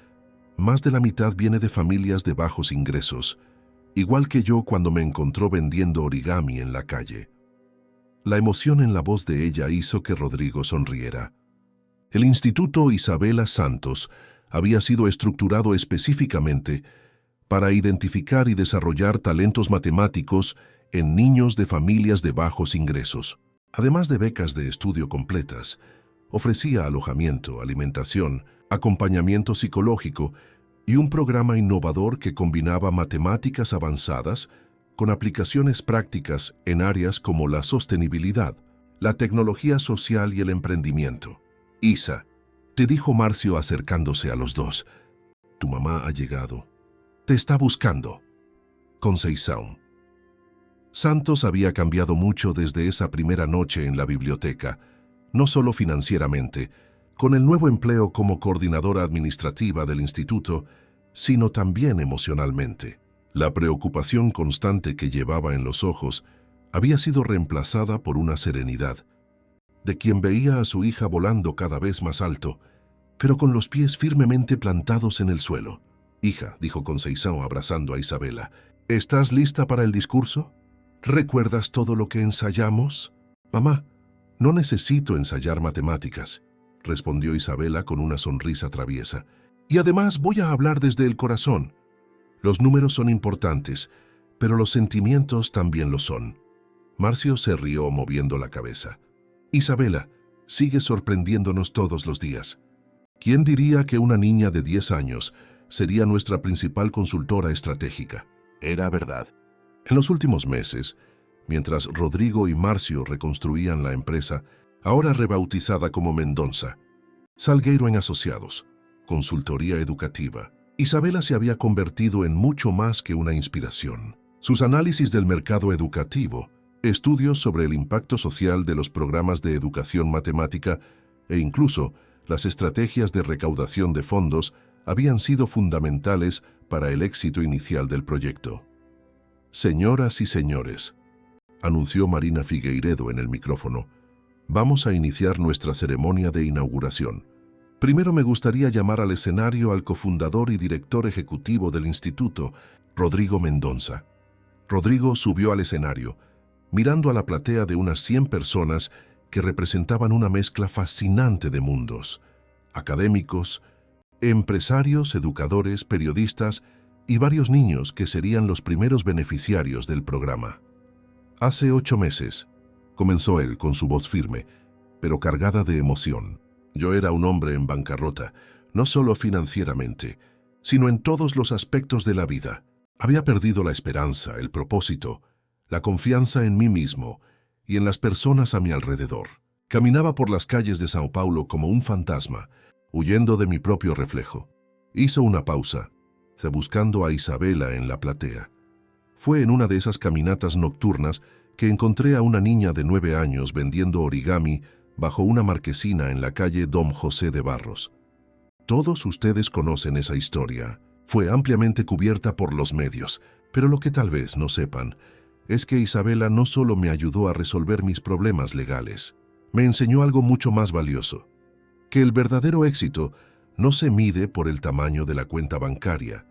más de la mitad viene de familias de bajos ingresos, igual que yo cuando me encontró vendiendo origami en la calle». La emoción en la voz de ella hizo que Rodrigo sonriera. El Instituto Isabela Santos había sido estructurado específicamente para identificar y desarrollar talentos matemáticos en niños de familias de bajos ingresos. Además de becas de estudio completas, ofrecía alojamiento, alimentación, acompañamiento psicológico y un programa innovador que combinaba matemáticas avanzadas con aplicaciones prácticas en áreas como la sostenibilidad, la tecnología social y el emprendimiento. «Isa», te dijo Marcio acercándose a los dos, «tu mamá ha llegado. Te está buscando». Conceição. Santos había cambiado mucho desde esa primera noche en la biblioteca, no solo financieramente, con el nuevo empleo como coordinadora administrativa del instituto, sino también emocionalmente. La preocupación constante que llevaba en los ojos había sido reemplazada por una serenidad, de quien veía a su hija volando cada vez más alto, pero con los pies firmemente plantados en el suelo. «Hija», dijo Conceição abrazando a Isabela, «¿estás lista para el discurso? ¿Recuerdas todo lo que ensayamos?» «Mamá, no necesito ensayar matemáticas», respondió Isabela con una sonrisa traviesa. «Y además voy a hablar desde el corazón. Los números son importantes, pero los sentimientos también lo son». Marcio se rió moviendo la cabeza. «Isabela, sigues sorprendiéndonos todos los días. ¿Quién diría que una niña de 10 años sería nuestra principal consultora estratégica?» Era verdad. En los últimos meses, mientras Rodrigo y Marcio reconstruían la empresa, ahora rebautizada como Mendonça, Salgueiro en Asociados, consultoría educativa, Isabela se había convertido en mucho más que una inspiración. Sus análisis del mercado educativo, estudios sobre el impacto social de los programas de educación matemática e incluso las estrategias de recaudación de fondos habían sido fundamentales para el éxito inicial del proyecto. «Señoras y señores», anunció Marina Figueiredo en el micrófono, «vamos a iniciar nuestra ceremonia de inauguración. Primero me gustaría llamar al escenario al cofundador y director ejecutivo del instituto, Rodrigo Mendonça». Rodrigo subió al escenario, mirando a la platea de unas 100 personas que representaban una mezcla fascinante de mundos: académicos, empresarios, educadores, periodistas y varios niños que serían los primeros beneficiarios del programa. «Hace 8 meses», comenzó él con su voz firme, pero cargada de emoción, «yo era un hombre en bancarrota, no solo financieramente, sino en todos los aspectos de la vida. Había perdido la esperanza, el propósito, la confianza en mí mismo y en las personas a mi alrededor. Caminaba por las calles de São Paulo como un fantasma, huyendo de mi propio reflejo». Hizo una pausa, buscando a Isabela en la platea. «Fue en una de esas caminatas nocturnas que encontré a una niña de 9 años vendiendo origami bajo una marquesina en la calle Dom José de Barros. Todos ustedes conocen esa historia. Fue ampliamente cubierta por los medios, pero lo que tal vez no sepan es que Isabela no solo me ayudó a resolver mis problemas legales, me enseñó algo mucho más valioso, que el verdadero éxito no se mide por el tamaño de la cuenta bancaria,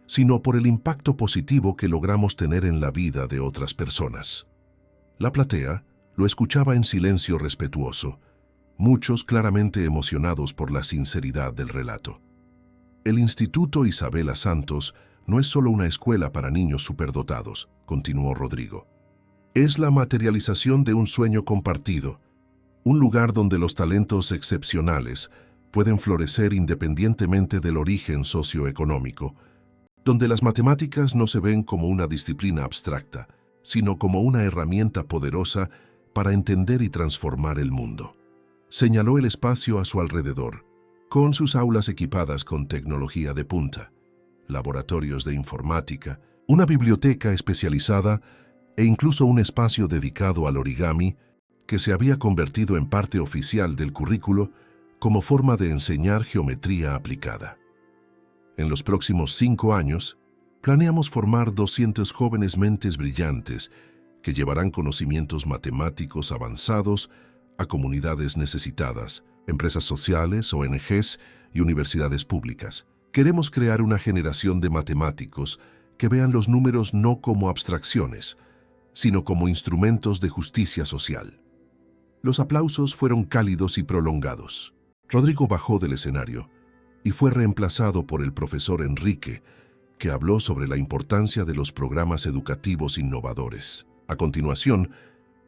sino por el impacto positivo que logramos tener en la vida de otras personas. La platea lo escuchaba en silencio respetuoso, muchos claramente emocionados por la sinceridad del relato. El Instituto Isabela Santos no es solo una escuela para niños superdotados, continuó Rodrigo. Es la materialización de un sueño compartido, un lugar donde los talentos excepcionales pueden florecer independientemente del origen socioeconómico, donde las matemáticas no se ven como una disciplina abstracta, sino como una herramienta poderosa para entender y transformar el mundo. Señaló el espacio a su alrededor, con sus aulas equipadas con tecnología de punta, laboratorios de informática, una biblioteca especializada e incluso un espacio dedicado al origami que se había convertido en parte oficial del currículo como forma de enseñar geometría aplicada. En los próximos 5 años, planeamos formar 200 jóvenes mentes brillantes que llevarán conocimientos matemáticos avanzados a comunidades necesitadas, empresas sociales, ONGs y universidades públicas. Queremos crear una generación de matemáticos que vean los números no como abstracciones, sino como instrumentos de justicia social. Los aplausos fueron cálidos y prolongados. Rodrigo bajó del escenario y fue reemplazado por el profesor Enrique, que habló sobre la importancia de los programas educativos innovadores. A continuación,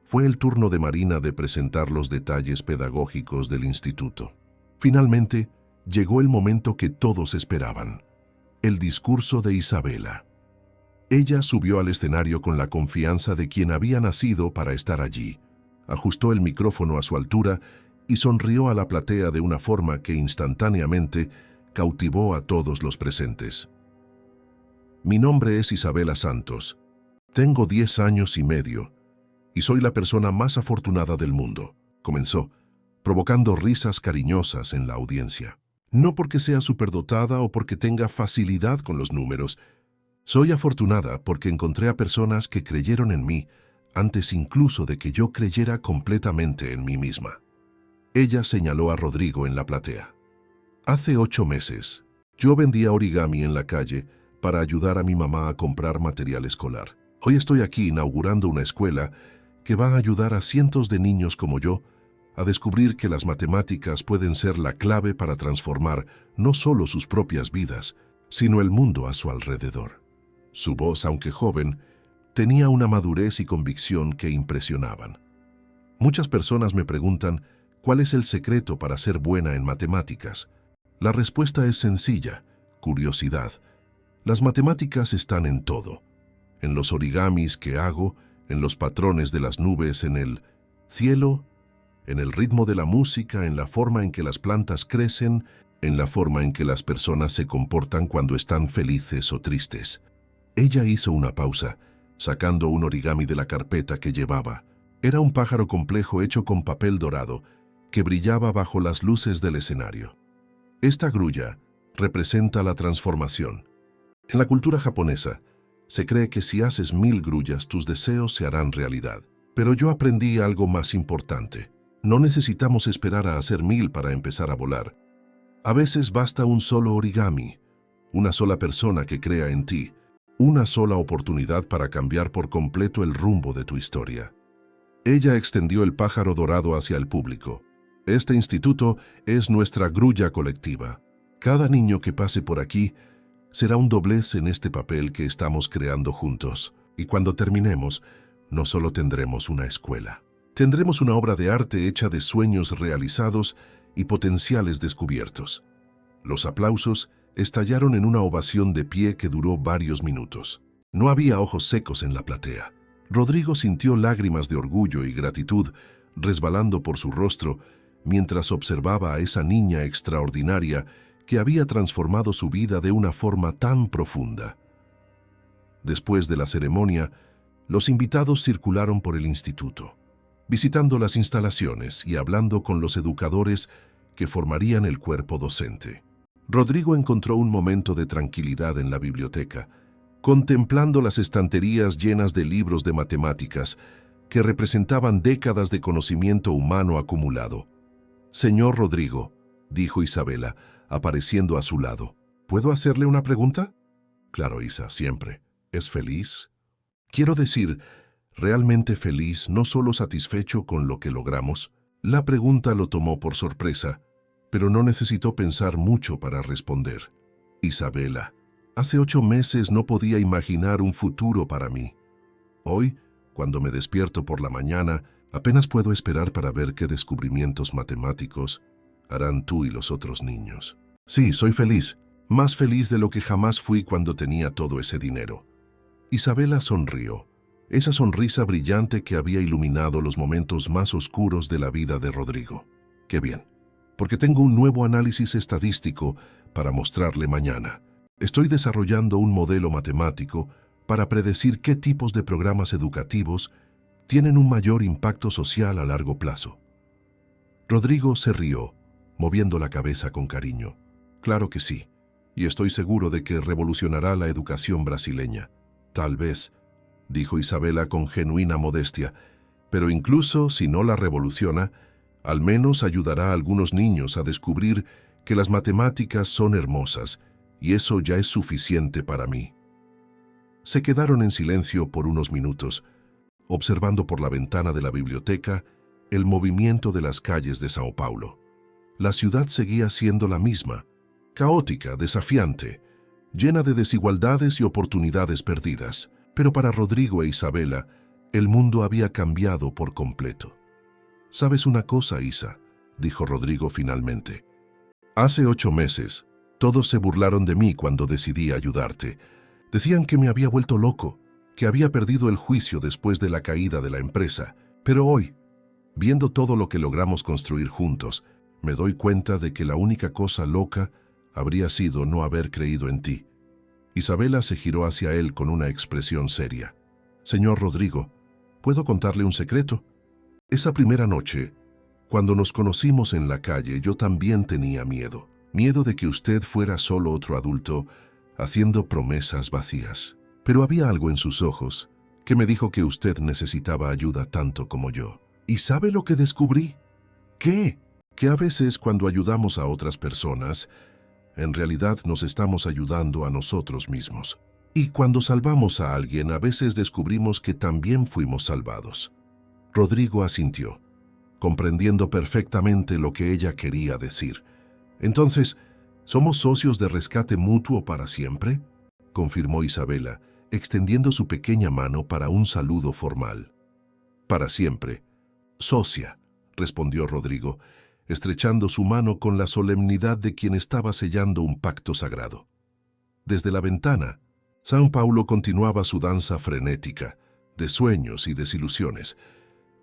fue el turno de Marina de presentar los detalles pedagógicos del instituto. Finalmente, llegó el momento que todos esperaban, el discurso de Isabela. Ella subió al escenario con la confianza de quien había nacido para estar allí, ajustó el micrófono a su altura y sonrió a la platea de una forma que instantáneamente cautivó a todos los presentes. Mi nombre es Isabela Santos. Tengo 10 años y medio y soy la persona más afortunada del mundo, comenzó, provocando risas cariñosas en la audiencia. No porque sea superdotada o porque tenga facilidad con los números. Soy afortunada porque encontré a personas que creyeron en mí antes incluso de que yo creyera completamente en mí misma. Ella señaló a Rodrigo en la platea. Hace 8 meses, yo vendía origami en la calle para ayudar a mi mamá a comprar material escolar. Hoy estoy aquí inaugurando una escuela que va a ayudar a cientos de niños como yo a descubrir que las matemáticas pueden ser la clave para transformar no solo sus propias vidas, sino el mundo a su alrededor. Su voz, aunque joven, tenía una madurez y convicción que impresionaban. Muchas personas me preguntan cuál es el secreto para ser buena en matemáticas. La respuesta es sencilla: curiosidad. Las matemáticas están en todo, en los origamis que hago, en los patrones de las nubes, en el cielo, en el ritmo de la música, en la forma en que las plantas crecen, en la forma en que las personas se comportan cuando están felices o tristes. Ella hizo una pausa, sacando un origami de la carpeta que llevaba. Era un pájaro complejo hecho con papel dorado que brillaba bajo las luces del escenario. Esta grulla representa la transformación. En la cultura japonesa, se cree que si haces 1000 grullas, tus deseos se harán realidad. Pero yo aprendí algo más importante. No necesitamos esperar a hacer 1000 para empezar a volar. A veces basta un solo origami, una sola persona que crea en ti, una sola oportunidad para cambiar por completo el rumbo de tu historia. Ella extendió el pájaro dorado hacia el público. Este instituto es nuestra grulla colectiva. Cada niño que pase por aquí será un doblez en este papel que estamos creando juntos. Y cuando terminemos, no solo tendremos una escuela. Tendremos una obra de arte hecha de sueños realizados y potenciales descubiertos. Los aplausos estallaron en una ovación de pie que duró varios minutos. No había ojos secos en la platea. Rodrigo sintió lágrimas de orgullo y gratitud resbalando por su rostro mientras observaba a esa niña extraordinaria que había transformado su vida de una forma tan profunda. Después de la ceremonia, los invitados circularon por el instituto, visitando las instalaciones y hablando con los educadores que formarían el cuerpo docente. Rodrigo encontró un momento de tranquilidad en la biblioteca, contemplando las estanterías llenas de libros de matemáticas que representaban décadas de conocimiento humano acumulado. «Señor Rodrigo», dijo Isabela, apareciendo a su lado, «¿puedo hacerle una pregunta?» «Claro, Isa, siempre. ¿Es feliz?» «Quiero decir, realmente feliz, no solo satisfecho con lo que logramos». La pregunta lo tomó por sorpresa, pero no necesitó pensar mucho para responder. «Isabela, hace 8 meses no podía imaginar un futuro para mí. Hoy, cuando me despierto por la mañana, apenas puedo esperar para ver qué descubrimientos matemáticos harán tú y los otros niños. Sí, soy feliz, más feliz de lo que jamás fui cuando tenía todo ese dinero». Isabela sonrió, esa sonrisa brillante que había iluminado los momentos más oscuros de la vida de Rodrigo. «Qué bien, porque tengo un nuevo análisis estadístico para mostrarle mañana. Estoy desarrollando un modelo matemático para predecir qué tipos de programas educativos tienen un mayor impacto social a largo plazo». Rodrigo se rió, moviendo la cabeza con cariño. «Claro que sí, y estoy seguro de que revolucionará la educación brasileña. Tal vez», dijo Isabela con genuina modestia, «pero incluso si no la revoluciona, al menos ayudará a algunos niños a descubrir que las matemáticas son hermosas, y eso ya es suficiente para mí». Se quedaron en silencio por unos minutos, observando por la ventana de la biblioteca el movimiento de las calles de Sao Paulo. La ciudad seguía siendo la misma, caótica, desafiante, llena de desigualdades y oportunidades perdidas. Pero para Rodrigo e Isabela, el mundo había cambiado por completo. «¿Sabes una cosa, Isa?», dijo Rodrigo finalmente. «Hace 8 meses, todos se burlaron de mí cuando decidí ayudarte. Decían que me había vuelto loco, que había perdido el juicio después de la caída de la empresa. Pero hoy, viendo todo lo que logramos construir juntos, me doy cuenta de que la única cosa loca habría sido no haber creído en ti». Isabela se giró hacia él con una expresión seria. «Señor Rodrigo, ¿puedo contarle un secreto? Esa primera noche, cuando nos conocimos en la calle, yo también tenía miedo. Miedo de que usted fuera solo otro adulto haciendo promesas vacías. Pero había algo en sus ojos que me dijo que usted necesitaba ayuda tanto como yo. ¿Y sabe lo que descubrí? ¿Qué? Que a veces cuando ayudamos a otras personas, en realidad nos estamos ayudando a nosotros mismos. Y cuando salvamos a alguien, a veces descubrimos que también fuimos salvados». Rodrigo asintió, comprendiendo perfectamente lo que ella quería decir. «Entonces, ¿somos socios de rescate mutuo para siempre?», confirmó Isabela, extendiendo su pequeña mano para un saludo formal. «Para siempre. Socia», respondió Rodrigo, estrechando su mano con la solemnidad de quien estaba sellando un pacto sagrado. Desde la ventana, São Paulo continuaba su danza frenética, de sueños y desilusiones,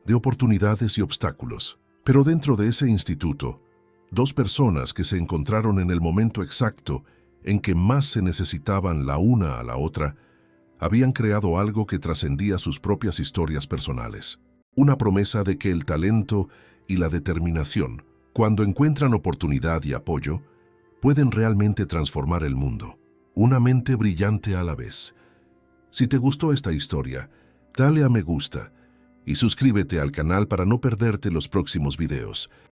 de oportunidades y obstáculos. Pero dentro de ese instituto, 2 personas que se encontraron en el momento exacto en que más se necesitaban la una a la otra, habían creado algo que trascendía sus propias historias personales. Una promesa de que el talento y la determinación, cuando encuentran oportunidad y apoyo, pueden realmente transformar el mundo. Una mente brillante a la vez. Si te gustó esta historia, dale a me gusta y suscríbete al canal para no perderte los próximos videos.